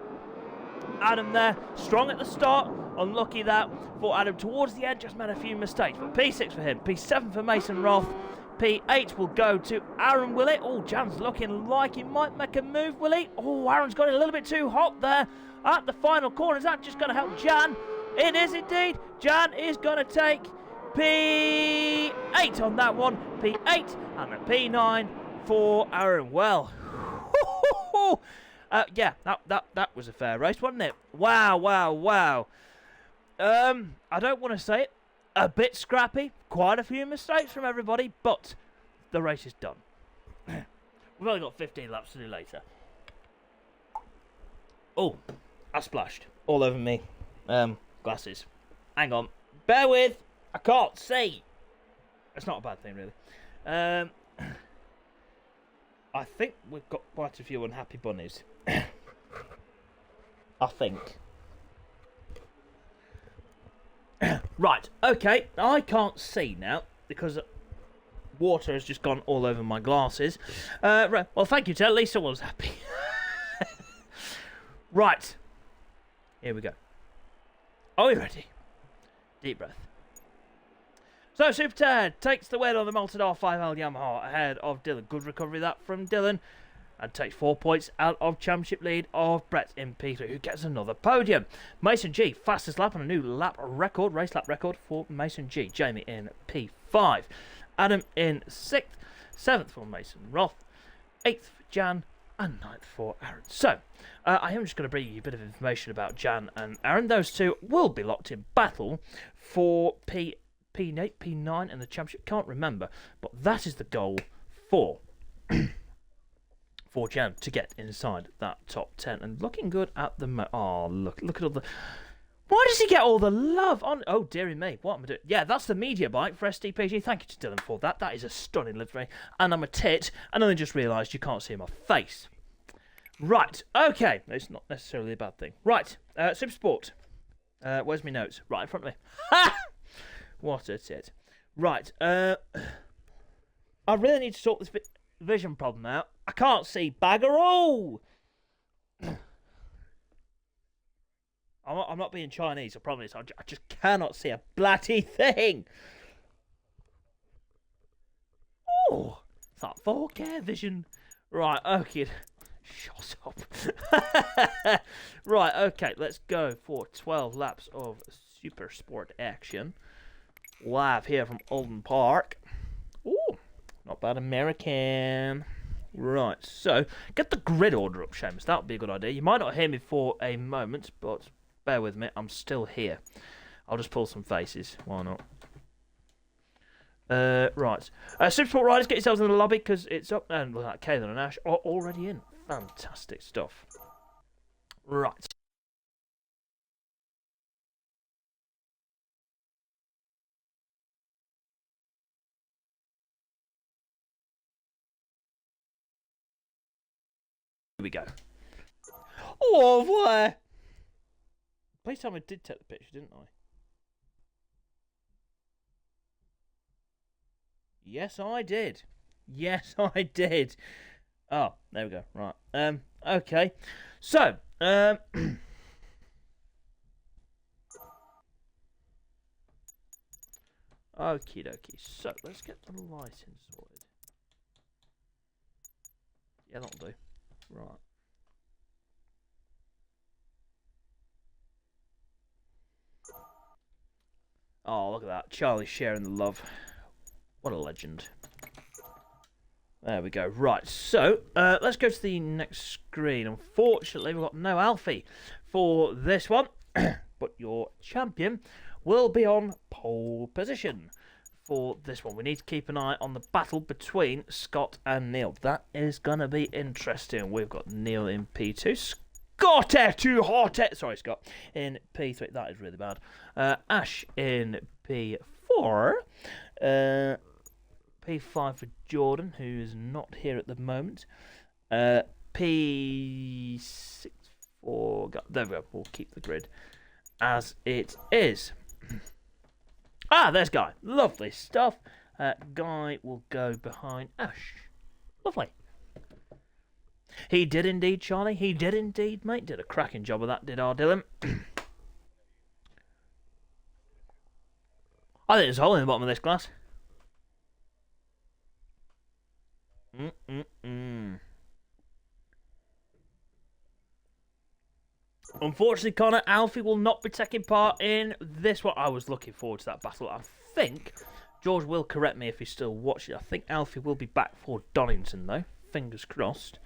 Adam there, strong at the start, unlucky that for Adam. Towards the end, just made a few mistakes, but P6 for him, P7 for Mason Roth, P8 will go to Aaron, will it? Oh, Jan's looking like he might make a move, will he? Oh, Aaron's got it a little bit too hot there at the final corner. Is that just going to help Jan? It is indeed. Jan is going to take P8 on that one. P8 and a P9 for Aaron. Well, yeah, that was a fair race, wasn't it? Wow, wow, wow. I don't want to say it. A bit scrappy, quite a few mistakes from everybody, but the race is done. We've only got 15 laps to do later. Oh, I splashed all over me. Glasses. Hang on. Bear with. I can't see. It's not a bad thing, really. I think we've got quite a few unhappy bunnies. I think. Right, okay, I can't see now because water has just gone all over my glasses. Right, well, thank you, Ted. At least I was happy. Right, Here we go. Are we ready? Deep breath. So, Super Ted takes the win on the Malted R5L Yamaha ahead of Dylan. Good recovery that from Dylan. And takes 4 points out of championship lead of Brett in P3, who gets another podium. Mason G, fastest lap on a new lap record, race lap record for Mason G. Jamie in P5. Adam in 6th. 7th for Mason Roth. 8th for Jan. And 9th for Aaron. So, I am just going to bring you a bit of information about Jan and Aaron. Those two will be locked in battle for P8, P9 in the championship. Can't remember, but that is the goal for for Jan to get inside that top 10 and looking good at the oh look at all the. Why does he get all the love on? Oh dearie me, what am I doing? Yeah, that's the media bike for SDPG. Thank you to Dylan for that. That is a stunning livery, and I'm a tit, and then I just realised you can't see my face. Right, okay, it's not necessarily a bad thing. Right, Super Sport. Where's my notes? Right in front of me. Ha! What a tit. Right, I really need to sort this vision problem out. I can't see bagger all. I'm not being Chinese, I promise. I just cannot see a bloody thing. Oh, it's like 4K vision. Right, okay. Shut up. Right, okay, let's go for 12 laps of Super Sport action. Live here from Oulton Park. Ooh, not bad American. Right, so get the grid order up, Seamus. That would be a good idea. You might not hear me for a moment, but bear with me. I'm still here. I'll just pull some faces. Why not? Right. Super Sport riders, get yourselves in the lobby because it's up. And look at Kaylin and Ash are already in. Fantastic stuff. Right. Here we go. Au revoir. Please tell me I did take the picture, didn't I? Yes, I did. Yes, I did. Oh, there we go. Right. Okay. So, okie dokie. So, let's get the lighting sorted. Yeah, that'll do. Right. Oh, look at that. Charlie sharing the love. What a legend. There we go. Right, so let's go to the next screen. Unfortunately, we've got no Alfie for this one, but your champion will be on pole position for this one. We need to keep an eye on the battle between Scott and Neil. That is going to be interesting. We've got Neil in P2. Scott too hot. Sorry, Scott. In P3. That is really bad. Ash in P4. P5 for Jordan, who is not here at the moment. P6 for... There we go. We'll keep the grid as it is. Ah, there's Guy. Lovely stuff. Guy will go behind Ash. Lovely. He did indeed, Charlie. He did indeed, mate. Did a cracking job of that, did our Dylan. I think there's a hole in the bottom of this glass. Unfortunately, Connor, Alfie will not be taking part in this one. I was looking forward to that battle. I think George will correct me if he's still watching. I think Alfie will be back for Donington, though. Fingers crossed.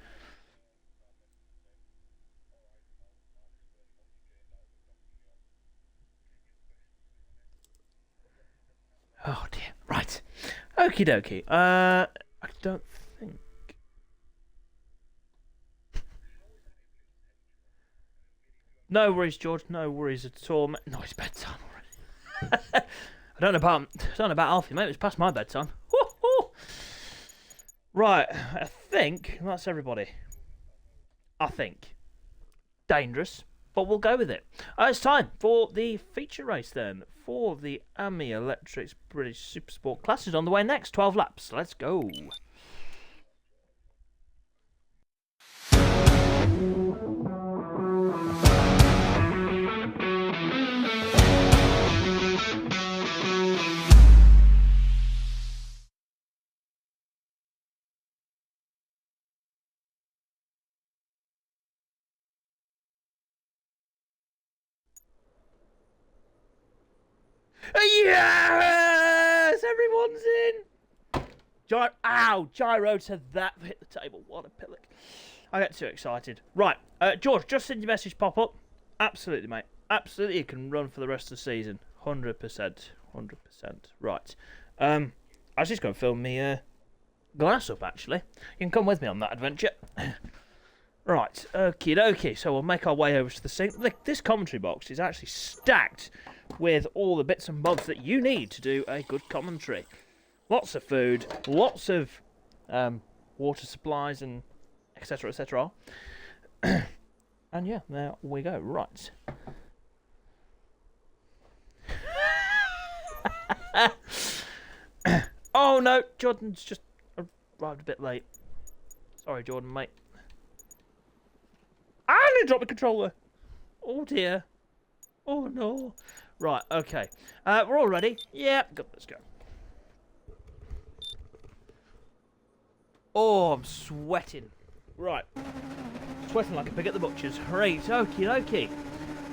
Oh dear. Right. Okie dokie. I don't think. No worries, George. No worries at all. No, it's bedtime already. I don't know about Alfie, mate. It's past my bedtime. Woo-hoo! Right. I think that's everybody. I think. Dangerous, but we'll go with it. It's time for the feature race then. For the AMI Electrics British Supersport classes on the way next. 12 laps. Let's go. Yes! Everyone's in! Gyro to that hit the table. What a pillock. I get too excited. Right, George, just send your message pop up. Absolutely, mate. Absolutely, you can run for the rest of the season. 100%. 100%. Right. I was just going to fill me glass up, actually. You can come with me on that adventure. Right, okie dokie. So we'll make our way over to the sink. This commentary box is actually stacked with all the bits and bobs that you need to do a good commentary. Lots of food, lots of water supplies, and etc. etc. And yeah, there we go. Right. Oh no, Jordan's just arrived a bit late. Sorry, Jordan, mate. I need to drop the controller. Oh dear. Oh no. Right, okay. We're all ready. Yeah, good, let's go. Oh, I'm sweating. Right. Sweating like a pig at the butcher's. Right, okie dokie.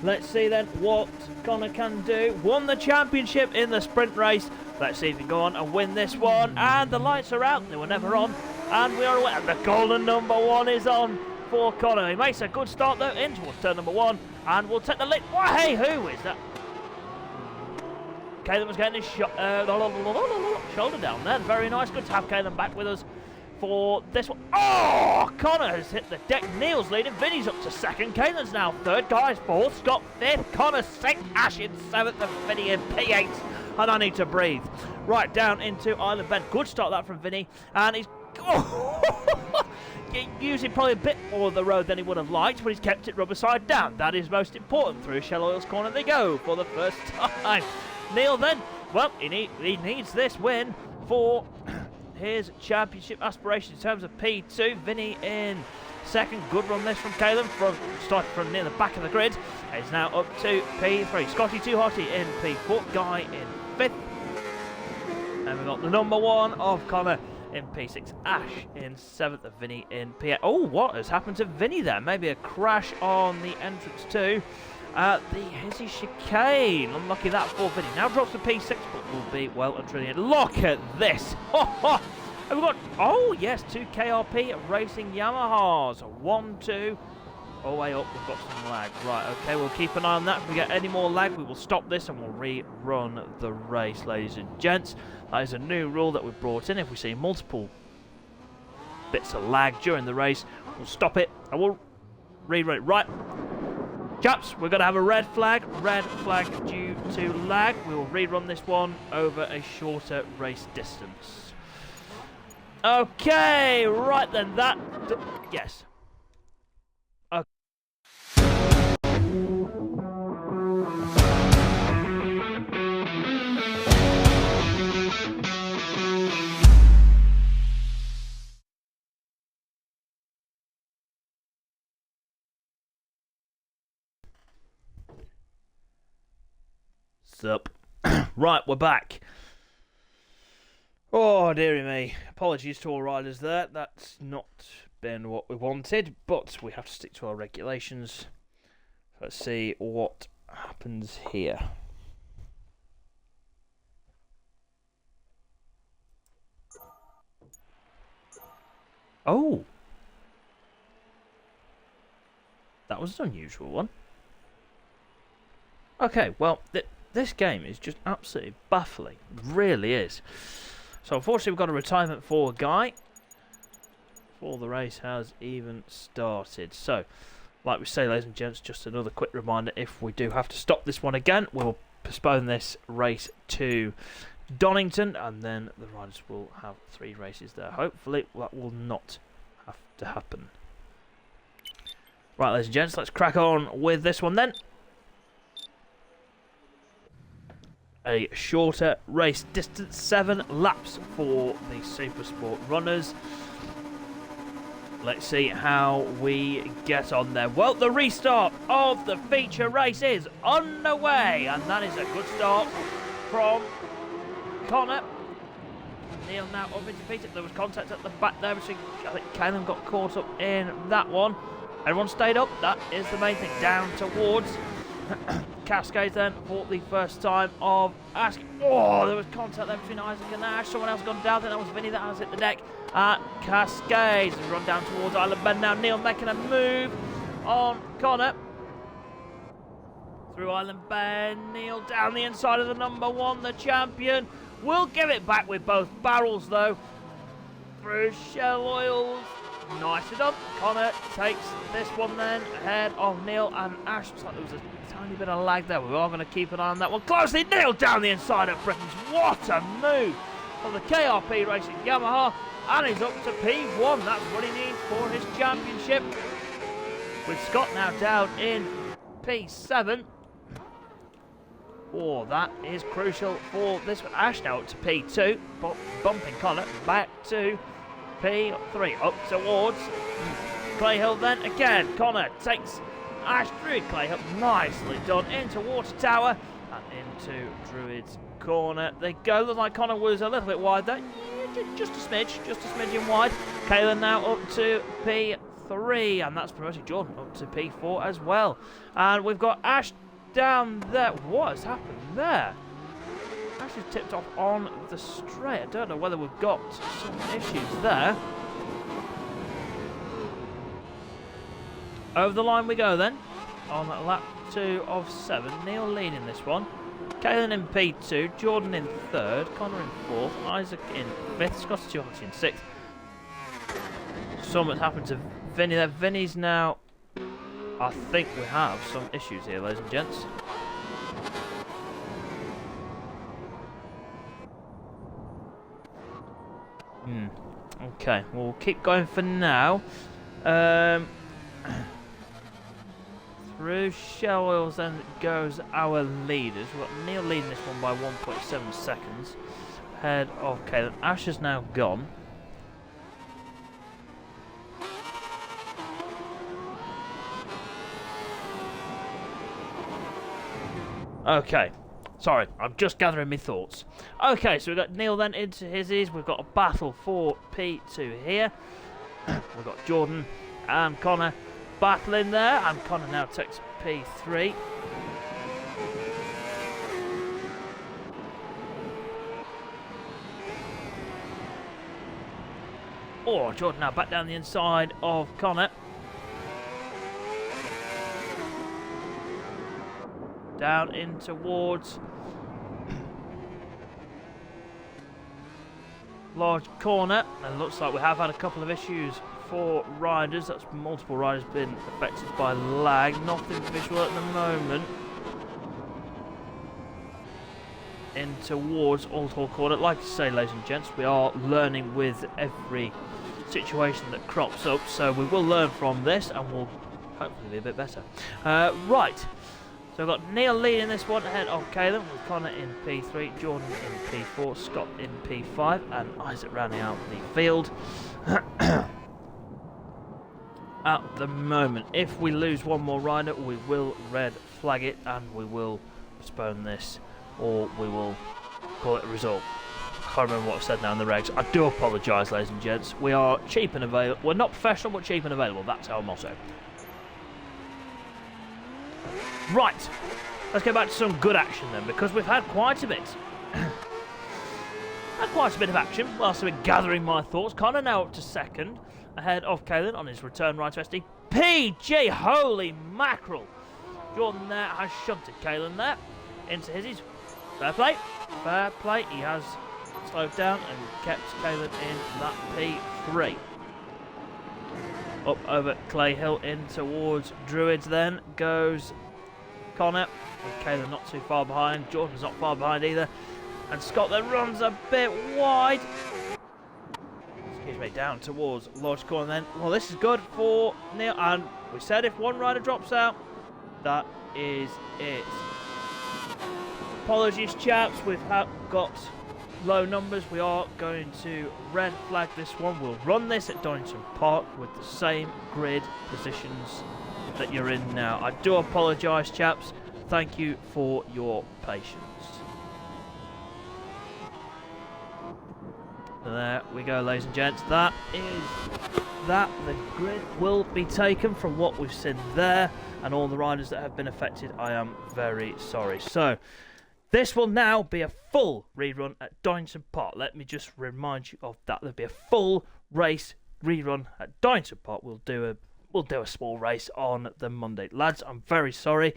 Let's see then what Connor can do. Won the championship in the sprint race. Let's see if he can go on and win this one. And the lights are out. They were never on. And we are away. And the golden number 1 is on for Connor. He makes a good start though in towards turn number 1. And we'll take the lead. Why, hey, who is that? Caelan was getting his shoulder down there. Very nice. Good to have Caelan back with us for this one. Oh, Connor has hit the deck. Neil's leading. Vinny's up to 2nd. Caelan's now 3rd. Guy's 4th. Scott 5th. Connor 6th. Ash in 7th. And Vinny in P8. And I need to breathe. Right down into Island Bend. Good start that from Vinny. And he's using probably a bit more of the road than he would have liked, but he's kept it rubber side down. That is most important. Through Shell Oil's corner they go for the first time. Neil then, well, he needs this win for his championship aspirations in terms of P2. Vinny in 2nd. Good run this from Caelan. Started from near the back of the grid. He's now up to P3. Scotty Too Hotty in P4. Guy in 5th. And we've got the number 1 of Connor in P6. Ash in 7th. And Vinny in P8. Oh, what has happened to Vinny there? Maybe a crash on the entrance to the Hizzy Chicane. Unlucky that for Vinny. Now drops to P6, but will be well and truly. Look at this. And we've got, oh yes, 2 KRP Racing Yamahas. 1, 2. All the way up, we've got some lag. Right, okay, we'll keep an eye on that. If we get any more lag, we will stop this and we'll rerun the race, ladies and gents. That is a new rule that we've brought in. If we see multiple bits of lag during the race, we'll stop it and we'll rerun it. Right, chaps, we're going to have a red flag due to lag. We will rerun this one over a shorter race distance. Okay, right then, yes. Okay. Sup. Right, we're back. Oh, dearie me. Apologies to all riders there. That's not been what we wanted, but we have to stick to our regulations. Let's see what happens here. Oh. That was an unusual one. Okay, well, this game is just absolutely baffling. It really is. So unfortunately we've got a retirement for Guy before the race has even started. So, like we say, ladies and gents, just another quick reminder, if we do have to stop this one again, we'll postpone this race to Donington, and then the riders will have 3 races there. Hopefully that will not have to happen. Right, ladies and gents, let's crack on with this one then. A shorter race distance, 7 laps for the Super Sport runners. Let's see how we get on there. Well, the restart of the feature race is underway, and that is a good start from Connor. Neil now up into Peter. There was contact at the back there between, I think Caelan got caught up in that one. Everyone stayed up, that is the main thing. Down towards Cascades then for the first time of Ash. Oh, there was contact there between Isaac and Ash. Someone else gone down. I think that was Vinny that has hit the deck. Cascades has run down towards Island Bend now. Neil making a move on Connor. Through Island Bend. Neil down the inside of the number one. The champion will give it back with both barrels though. Through Shell Oils. Nicely done. Connor takes this one then ahead of Neil and Ash. Looks like there was a tiny bit of lag there. We are going to keep an eye on that one closely. Neil down the inside of Britons. What a move from the KRP Racing Yamaha. And he's up to P1. That's what he needs for his championship. With Scott now down in P7. Oh, that is crucial for this one. Ash now up to P2. Bumping Connor back to P3 up towards Clayhill then again. Connor takes Ash through Clayhill. Nicely done into Water Tower and into Druid's Corner. They go. Looks like Connor was a little bit wide there. Just a smidgen wide. Kaylin now up to P3 and that's promoting Jordan up to P4 as well. And we've got Ash down there. What has happened there? Actually tipped off on the straight. I don't know whether we've got some issues there. Over the line we go then. On lap 2 of 7. Neil leading this one. Kaylin in P2. Jordan in 3rd. Connor in 4th. Isaac in 5th. Scotty Tuharty in 6th. Something's happened to Vinny there. Vinny's now... I think we have some issues here, ladies and gents. Okay, we'll keep going for now. Through Shell Oils then goes our leaders. We've got Neil leading this one by 1.7 seconds. Ahead of Caleb. Ash is now gone. Okay. Sorry, I'm just gathering my thoughts. Okay, so we've got Neil then into his. We've got a battle for P2 here. We've got Jordan and Connor battling there. And Connor now takes P3. Oh, Jordan now back down the inside of Connor. Down in towards large corner, and looks like we have had a couple of issues for riders. That's multiple riders been affected by lag. Nothing visual at the moment. In towards Oulton Corner. Like I say, ladies and gents, we are learning with every situation that crops up, so we will learn from this and we'll hopefully be a bit better. Right. So we've got Neil leading this one ahead of Caleb, with Connor in P3, Jordan in P4, Scott in P5, and Isaac rounding out the field. At the moment, if we lose one more rider, we will red flag it and we will postpone this, or we will call it a result. I can't remember what I said now in the regs. I do apologise, ladies and gents. We are cheap and available. We're not professional, but cheap and available. That's our motto. Right, let's go back to some good action then, because we've had quite a bit. Of action whilst I've been gathering my thoughts. Connor now up to 2nd, ahead of Kaylin on his return right to SDPG. Holy mackerel! Jordan there has shunted Kaylin there into his. Fair play, fair play. He has slowed down and kept Kaylin in that P3. Up over Clay Hill in towards Druids then goes Connor, with Caleb not too far behind. Jordan's not far behind either. And Scott then runs a bit wide. Excuse me, down towards Lodge Corner then. Well, this is good for Neil. And we said if one rider drops out, that is it. Apologies, chaps. We've got low numbers. We are going to red flag this one. We'll run this at Donington Park with the same grid positions that you're in now. I do apologise, chaps. Thank you for your patience. There we go, ladies and gents. That is that the grid will be taken from what we've seen there, and all the riders that have been affected, I am very sorry. So this will now be a full rerun at Oulton Park. Let me just remind you of that. There'll be a full race rerun at Oulton Park. We'll do a small race on the Monday. Lads, I'm very sorry.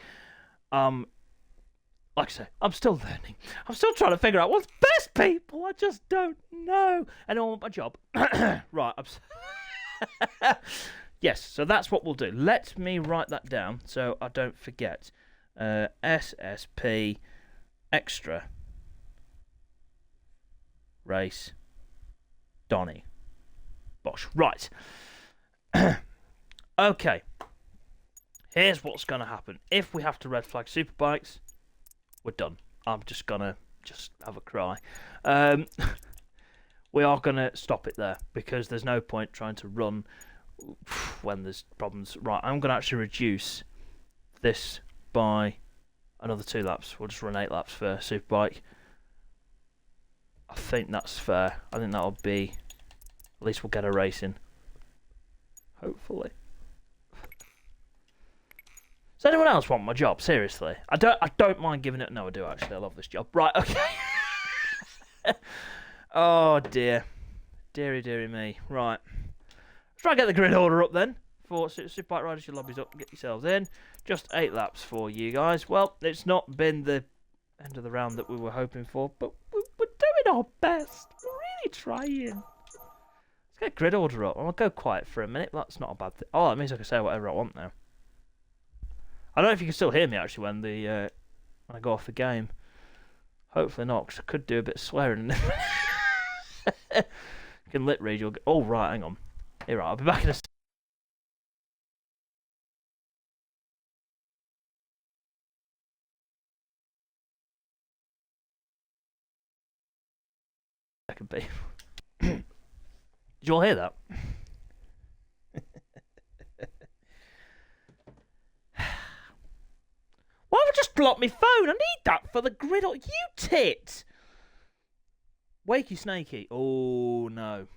Like I say, I'm still learning. I'm still trying to figure out what's best, people. I just don't know. And I want my job. Right. Yes, so that's what we'll do. Let me write that down so I don't forget. SSP extra race Donny Bosch. Right. Okay. Here's what's going to happen. If we have to red flag superbikes, we're done. I'm just gonna have a cry. We are gonna stop it there because there's no point trying to run when there's problems. Right, I'm gonna actually reduce this by another 2 laps. We'll just run 8 laps for superbike. I think that's fair. I think that'll be, at least we'll get a race in. Hopefully. Does anyone else want my job? Seriously, I don't mind giving it. No, I do actually. I love this job. Right, okay. Oh dear, dearie me. Right, let's try and get the grid order up then. For Superbike riders, your lobbies up, get yourselves in. Just 8 laps for you guys. Well, it's not been the end of the round that we were hoping for, but we're doing our best. We're really trying. Let's get grid order up. I'll go quiet for a minute. That's not a bad thing. Oh, that means I can say whatever I want now. I don't know if you can still hear me actually when when I go off the game. Hopefully not, because I could do a bit of swearing. You can lip read. You'll get. Oh right, hang on. Here, right, I'll be back in a second. Did you all hear that? Why have I just blocked my phone? I need that for the grid. You tit! Wakey snakey. Oh, no.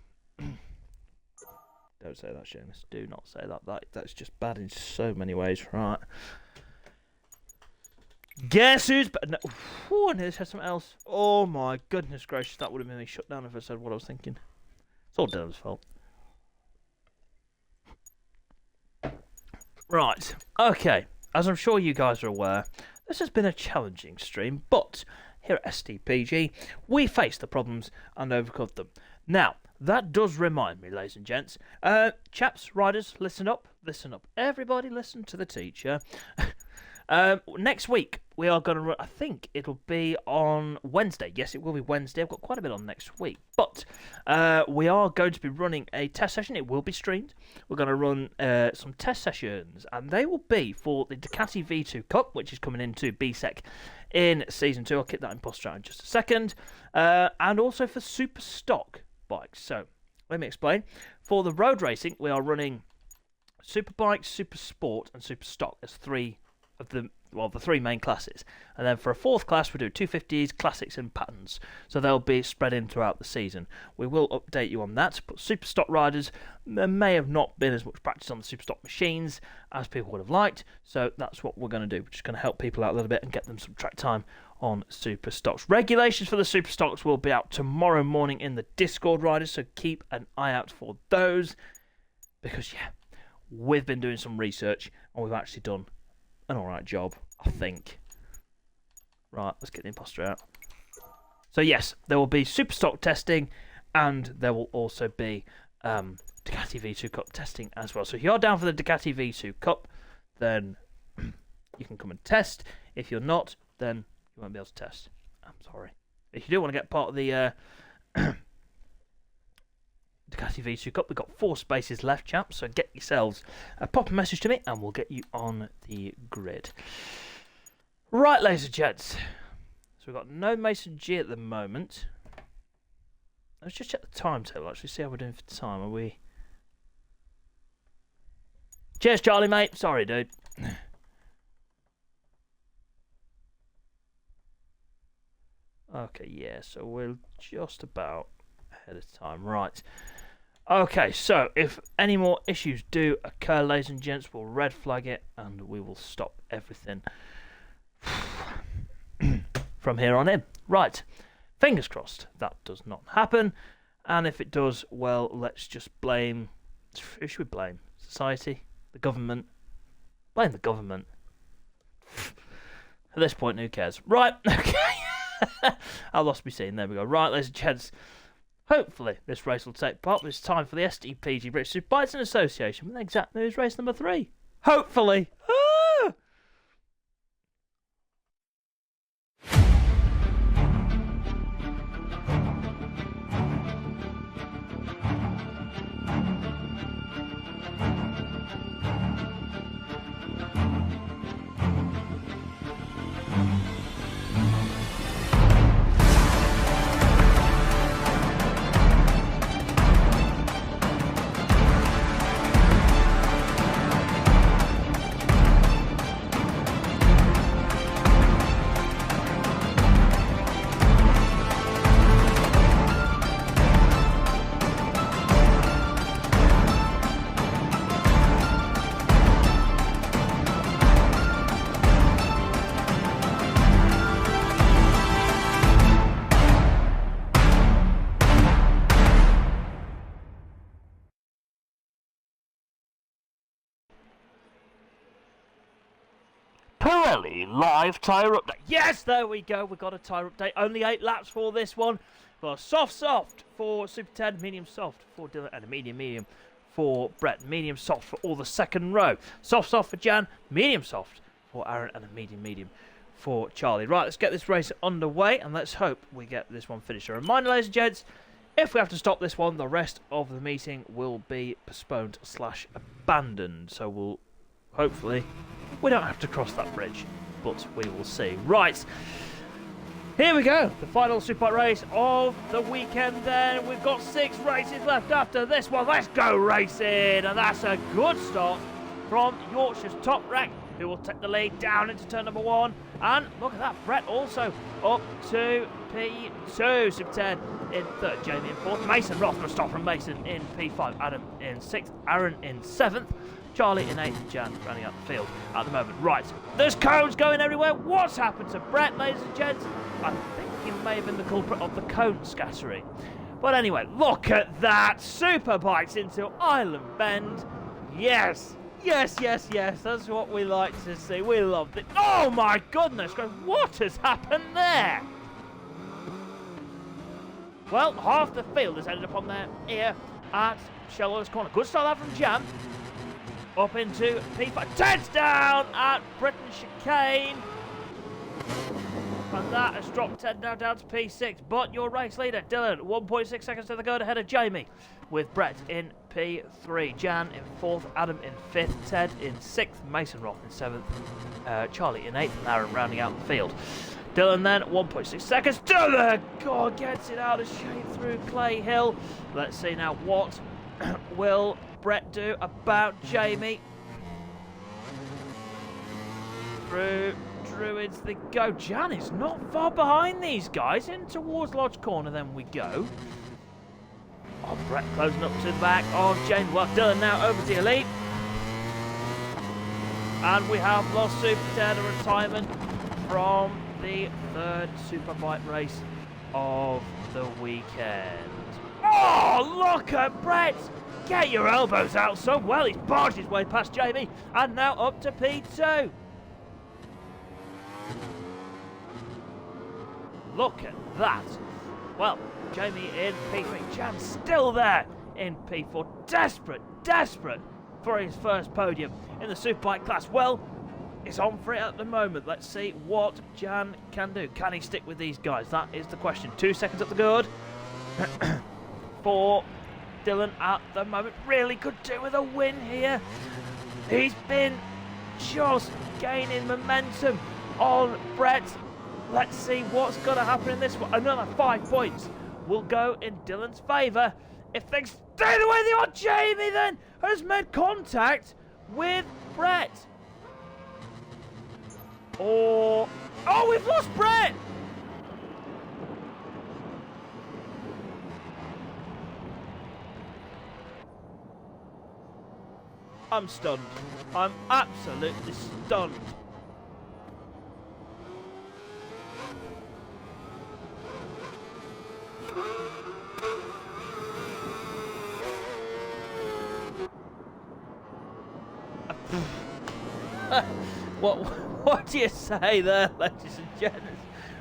Don't say that, Seamus. Do not say that. That's just bad in so many ways. Right. Guess who's... No. Ooh, I nearly said something else. Oh, my goodness gracious. That would have made me shut down if I said what I was thinking. It's all Dylan's fault. Right. Okay. As I'm sure you guys are aware, this has been a challenging stream, but here at SDPG, we faced the problems and overcome them. Now, that does remind me, ladies and gents, chaps, riders, listen up. Everybody listen to the teacher. Next week, we are going to run, I think it'll be on Wednesday. Yes, it will be Wednesday. I've got quite a bit on next week. But we are going to be running a test session. It will be streamed. We're going to run some test sessions, and they will be for the Ducati V2 Cup, which is coming into BSEC in Season 2. I'll kick that imposter out in just a second. And also for Super Stock bikes. So, let me explain. For the road racing, we are running Super Bikes, Super Sport, and Super Stock as 3 of the three main classes. And then for a 4th class, we do 250s, classics, and patterns. So they'll be spread in throughout the season. We will update you on that. But super stock riders, there may have not been as much practice on the super stock machines as people would have liked. So that's what we're going to do. We're just going to help people out a little bit and get them some track time on super stocks. Regulations for the super stocks will be out tomorrow morning in the Discord, riders. So keep an eye out for those. Because, yeah, we've been doing some research and we've actually done an alright job, I think. Right, let's get the imposter out. So yes, there will be super stock testing, and there will also be Ducati V2 Cup testing as well. So if you're down for the Ducati V2 Cup, then you can come and test. If you're not, then you won't be able to test. I'm sorry. If you do want to get part of the Ducati V2 Cup, we've got 4 spaces left, chaps, so get yourselves pop a message to me and we'll get you on the grid. Right, ladies and gents, so we've got no Mason G at the moment. Let's just check the timetable, actually, see how we're doing for time. Are we... Cheers, Charlie, mate. Sorry, dude. Okay, yeah, so we're just about ahead of time. Right. Okay, so if any more issues do occur, ladies and gents, we'll red flag it and we will stop everything from here on in. Right, fingers crossed that does not happen. And if it does, well, let's just blame... Who should we blame? Society? The government? Blame the government. At this point, who cares? Right, okay. I lost my scene. There we go. Right, ladies and gents. Hopefully, this race will take part. It's time for the SDPG British Superbikes in association with Exact News race number 3. Hopefully. Ah! Pirelli live tyre update. Yes, there we go. We've got a tyre update. Only 8 laps for this one. Got a soft for Super 10, medium soft for Dylan, and a medium for Brett. Medium soft for all the second row. Soft for Jan, medium soft for Aaron, and a medium for Charlie. Right, let's get this race underway and let's hope we get this one finished. A reminder, ladies and gents, if we have to stop this one, the rest of the meeting will be postponed / abandoned. So we'll hopefully... we don't have to cross that bridge, but we will see. Right, here we go. The final Superbike race of the weekend then. We've got 6 races left after this one. Let's go racing. And that's a good start from Yorkshire's Top Rank, who will take the lead down into turn number 1. And look at that, Brett also up to P2. Super 10 in 3rd, Jamie in 4th. Mason Roth for a stop from Mason in P5. Adam in 6th, Aaron in 7th. Charlie in 8th, Jan running out the field at the moment. Right, there's cones going everywhere. What's happened to Brett, ladies and gents? I think he may have been the culprit of the cone scattering. But anyway, look at that. Superbikes into Island Bend. Yes, that's what we like to see. We love it. Oh my goodness, what has happened there? Well, half the field has ended up on their ear at Shellwell's corner. Good start out from Jan. Up into P5. Ted's down at Britain Chicane. And that has dropped Ted now down to P6. But your race leader, Dylan, 1.6 seconds to the go ahead of Jamie. With Brett in P3. Jan in 4th. Adam in 5th. Ted in 6th. Mason Roth in 7th. Charlie in 8th. And Aaron rounding out the field. Dylan then, 1.6 seconds. Dylan! God, gets it out of shape through Clay Hill. Let's see now what will Brett do about Jamie. Through Druids they go. Jan is not far behind these guys. In towards Lodge Corner then we go. Oh, Brett closing up to the back of Jamie. Well, Dylan now over to the elite. And we have lost Super 10, a retirement from the 3rd Superbike race of the weekend. Oh, look at Brett! Get your elbows out so well. He's barged his way past Jamie and now up to P2. Look at that. Well, Jamie in P3. Jan still there in P4. Desperate for his first podium in the Superbike class. Well, it's on for it at the moment. Let's see what Jan can do. Can he stick with these guys? That is the question. 2 seconds up the good for Dylan at the moment. Really could do with a win here. He's been just gaining momentum on Brett. Let's see what's going to happen in this one. Another 5 points will go in Dylan's favour. If things stay the way they are, Jamie then has made contact with Brett. Or... oh, we've lost Brett! I'm stunned. I'm absolutely stunned. What do you say there, ladies and gentlemen,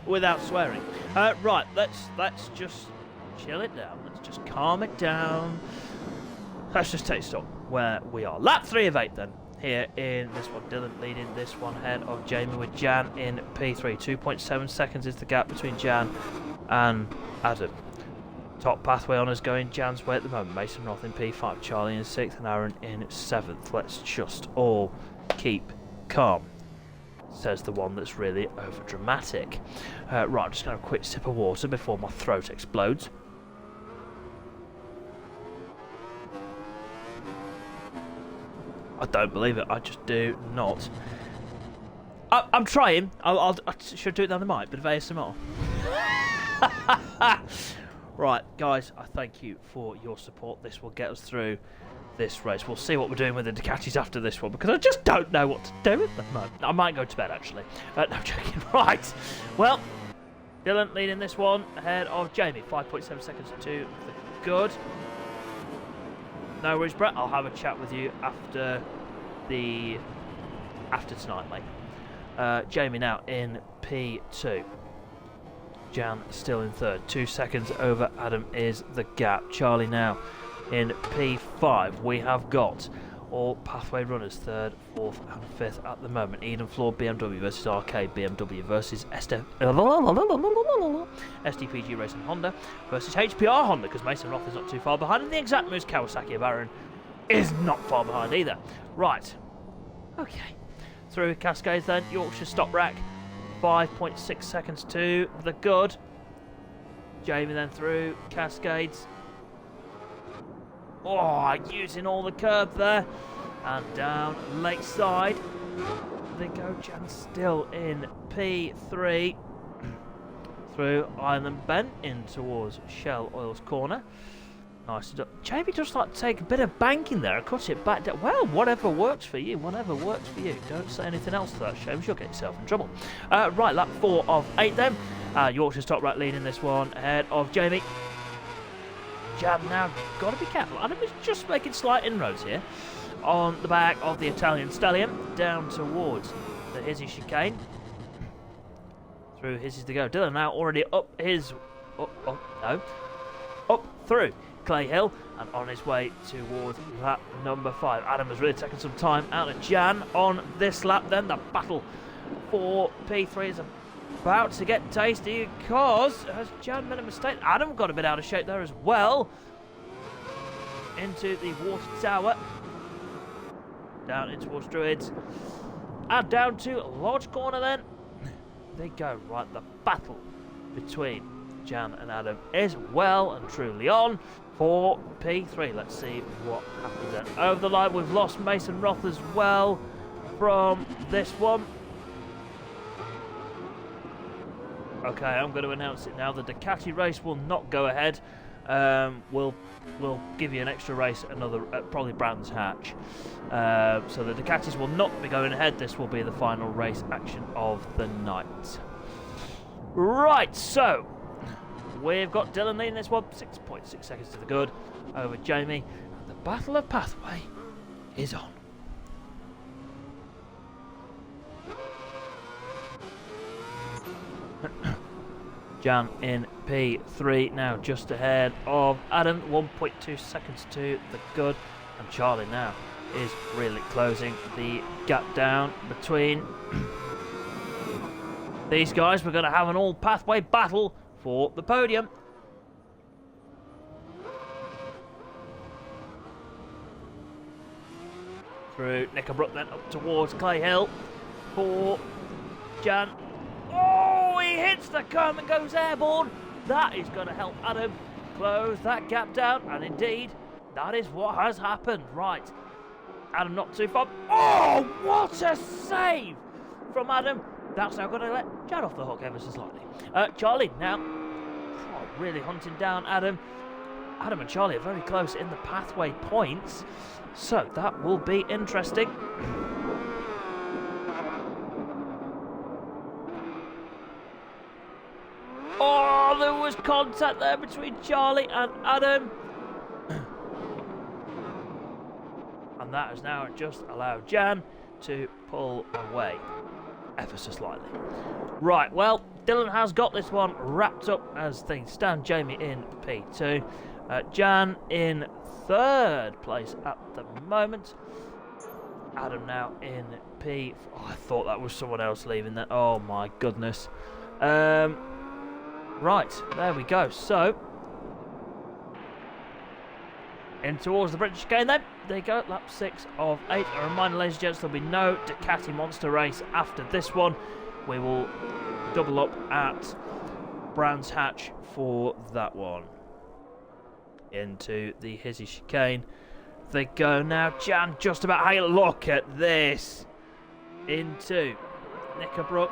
without swearing? Right, let's just chill it down. Let's just calm it down. Let's just take stock where we are. Lap 3 of 8 then. Here in this one, Dylan leading this one ahead of Jamie with Jan in P3. 2.7 seconds is the gap between Jan and Adam. Top pathway honours going Jan's way at the moment. Mason Roth in P5, Charlie in 6th and Aaron in 7th. Let's just all keep calm, says the one that's really over dramatic. Right, I'm just going to have a quick sip of water before my throat explodes. I don't believe it. I just do not. I'm trying. I should do it down the mic, bit of ASMR. Right, guys, I thank you for your support. This will get us through this race. We'll see what we're doing with the Ducatis after this one, because I just don't know what to do with them. I might go to bed, actually. No, I'm joking. Right. Well, Dylan leading this one ahead of Jamie. 5.7 seconds to the good. No worries, Brett. I'll have a chat with you after tonight, mate. Jamie now in P2. Jan still in 3rd. 2 seconds over Adam is the gap. Charlie now in P5. We have got all pathway runners 3rd, 4th and 5th at the moment. Eden Floor BMW versus Arcade BMW versus SDPG Racing Honda versus HPR Honda, because Mason Roth is not too far behind, and the exact moves Kawasaki of Aaron is not far behind either. Right. Okay. Through Cascades then. Yorkshire Stop Rack. 5.6 seconds to the good. Jamie then through Cascades. Oh, using all the curb there. And down Lakeside. They go. Jan still in P3. Through Island Bend in towards Shell Oil's corner. Nice. Jamie just like to take a bit of banking there and cut it back down. Well, whatever works for you, whatever works for you. Don't say anything else to that, James. You'll get yourself in trouble. Right, lap 4 of 8 then. Yorkshire's top right leading this one ahead of Jamie. Jan now got to be careful. Adam is just making slight inroads here on the back of the Italian Stallion down towards the Hizzy chicane. Through Hizzy's to go. Dylan now already up his... up through Clay Hill and on his way towards lap number 5. Adam has really taken some time out of Jan on this lap then. The battle for P3 is about to get tasty, because has Jan made a mistake? Adam got a bit out of shape there as well. Into the water tower. Down in towards Druids. And down to Lodge Corner then. They go. Right, the battle between Jan and Adam is well and truly on for P3. Let's see what happens then. Over the line, we've lost Mason Roth as well from this one. Okay, I'm going to announce it now. The Ducati race will not go ahead. We'll give you an extra race, another probably Brands Hatch. So the Ducatis will not be going ahead. This will be the final race action of the night. Right, so we've got Dylan leading this one, 6.6 seconds to the good over Jamie. The Battle of Pathway is on. Jan in P3 now, just ahead of Adam, 1.2 seconds to the good, and Charlie now is really closing the gap down between these guys. We're going to have an all pathway battle for the podium. Through Knickerbrook then up towards Clay Hill for Jan. Oh, he hits the curb and goes airborne. That is going to help Adam close that gap down, and indeed that is what has happened. Right, Adam not too far. Oh, what a save from Adam. That's now going to let Jan off the hook ever so slightly. Charlie now really hunting down Adam. Adam and Charlie are very close in the pathway points, so that will be interesting. Oh, there was contact there between Charlie and Adam. And that has now just allowed Jan to pull away ever so slightly. Right, well, Dylan has got this one wrapped up as things stand. Jamie in P2. Jan in third place at the moment. Adam now in P. Oh, I thought that was someone else leaving there. Oh my goodness. Right, there we go. So, in towards the British chicane then. There you go, lap 6 of 8. A reminder, ladies and gents, there'll be no Ducati Monster race after this one. We will double up at Brands Hatch for that one. Into the Hizzy chicane. They go now. Jan just about. Hey, look at this. Into Knickerbrook.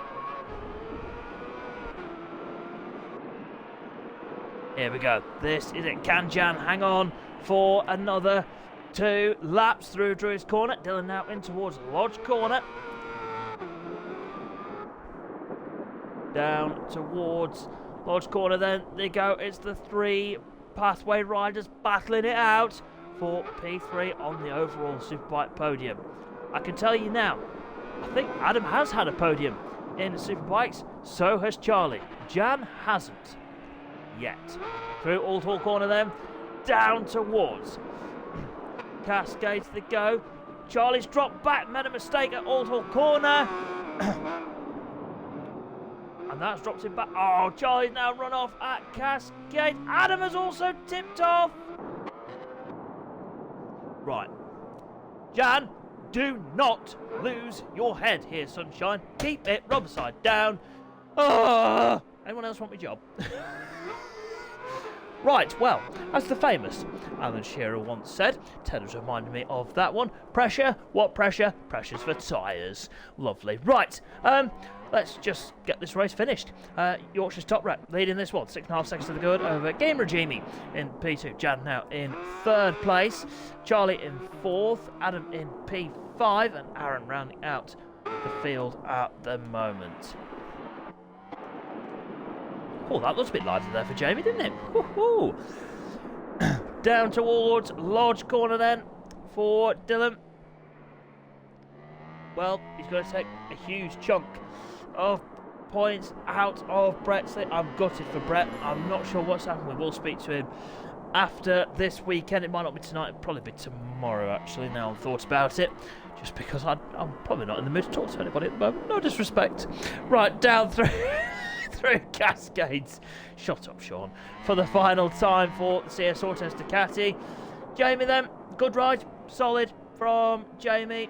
Here we go. This is it. Can Jan hang on for another 2 laps through Druid's Corner? Dylan now in towards Lodge Corner. Down towards Lodge Corner then they go. It's the 3 pathway riders battling it out for P3 on the overall Superbike podium. I can tell you now, I think Adam has had a podium in Superbikes, so has Charlie. Jan hasn't yet. Through Oulton Corner then, down towards Cascades they go. Charlie's dropped back, made a mistake at Oulton Corner. And that's dropped him back. Oh, Charlie's now run off at Cascade. Adam has also tipped off. Right. Jan, do not lose your head here, sunshine. Keep it rubber side down. Oh, anyone else want my job? Right, well, as the famous Alan Shearer once said, Ted has reminded me of that one. Pressure, what pressure? Pressure's for tyres. Lovely. Right, let's just get this race finished. Yorkshire's top rat leading this one, 6.5 seconds to the good over Gamer Jamie in P2. Jan now in third place. Charlie in fourth. Adam in P5. And Aaron rounding out the field at the moment. Oh, that looks a bit lively there for Jamie, didn't it? Woohoo! Down towards Lodge Corner then for Dylan. Well, he's going to take a huge chunk of points out of Brett. I'm gutted for Brett. I'm not sure what's happened. We will speak to him after this weekend. It might not be tonight. It'll probably be tomorrow, actually, now I've thought about it. Just because I'm probably not in the mood to talk to anybody at the moment. No disrespect. Right, down through... through Cascades. Shut up, Sean. For the final time for the CS Autos Ducati. Jamie then, good ride, solid from Jamie.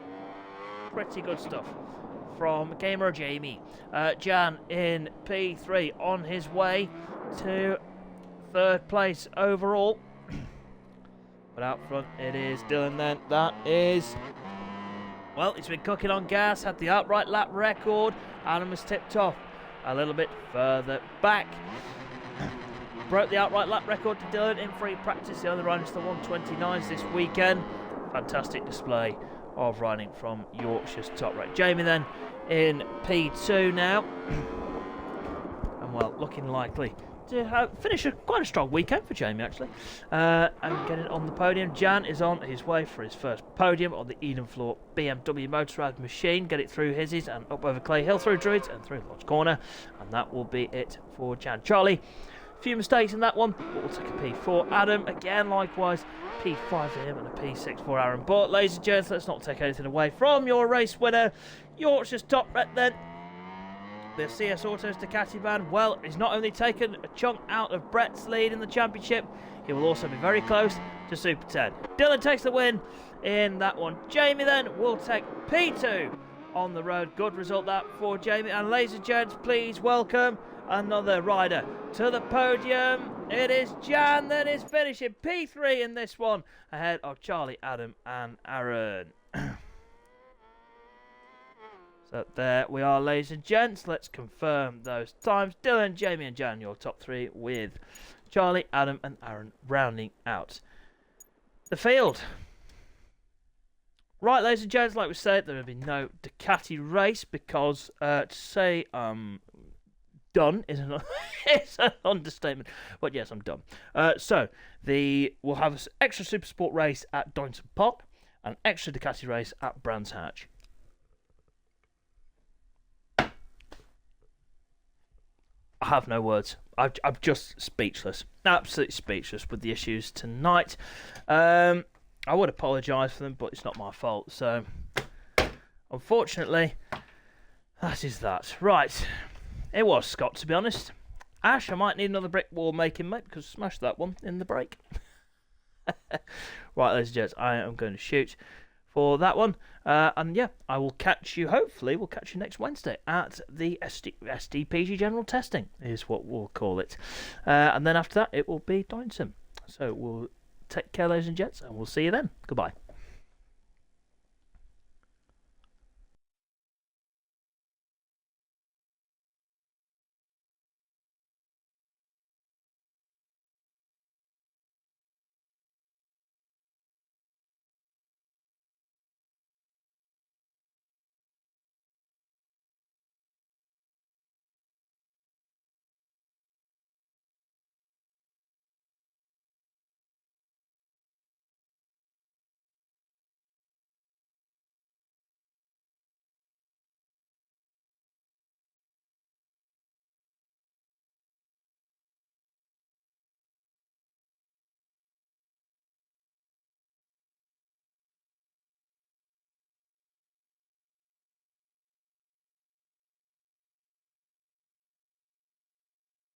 Pretty good stuff from Gamer Jamie. Jan in P3 on his way to third place overall. But out front it is Dylan then. That is... Well, he's been cooking on gas, had the outright lap record. Adam was tipped off a little bit further back. Broke the outright lap record to Dylan in free practice. The other riders the 129s this weekend. Fantastic display of riding from Yorkshire's top rate. Jamie then in P2 now. And well, looking likely to finish quite a strong weekend for Jamie actually. And get it on the podium. Jan is on his way for his first podium on the Eden Floor BMW Motorrad machine. Get it through Hizzies and up over Clay Hill through Druids and through Lodge Corner. And that will be it for Jan. Charlie, a few mistakes in that one, but we'll take a P4. Adam, again, likewise, P5 for him and a P6 for Aaron. But ladies and gents, let's not take anything away from your race winner, Yorkshire's top ret then. The CS Autos Ducati van, well, he's not only taken a chunk out of Brett's lead in the championship, he will also be very close to Super 10. Dylan takes the win in that one. Jamie then will take P2 on the road. Good result that for Jamie. And ladies and gents, please welcome another rider to the podium. It is Jan that is finishing P3 in this one, ahead of Charlie, Adam and Aaron. So there we are, ladies and gents. Let's confirm those times. Dylan, Jamie and Jan, your top 3, with Charlie, Adam and Aaron rounding out the field. Right, ladies and gents, like we said, there will be no Ducati race because to say done is it's an understatement. But yes, I'm done. So we'll have an extra Super Sport race at Oulton Park, an extra Ducati race at Brands Hatch. I have no words. I'm just speechless. Absolutely speechless with the issues tonight. I would apologise for them, but it's not my fault. So, unfortunately, that is that. Right. It was Scott, to be honest. Ash, I might need another brick wall making, mate, because I smashed that one in the break. Right, ladies and gents, I am going to shoot for that one. And yeah, I will catch you, hopefully, we'll catch you next Wednesday at the SDPG General Testing, is what we'll call it. And then after that, it will be Doynton. So we'll take care, ladies and gents, and we'll see you then. Goodbye.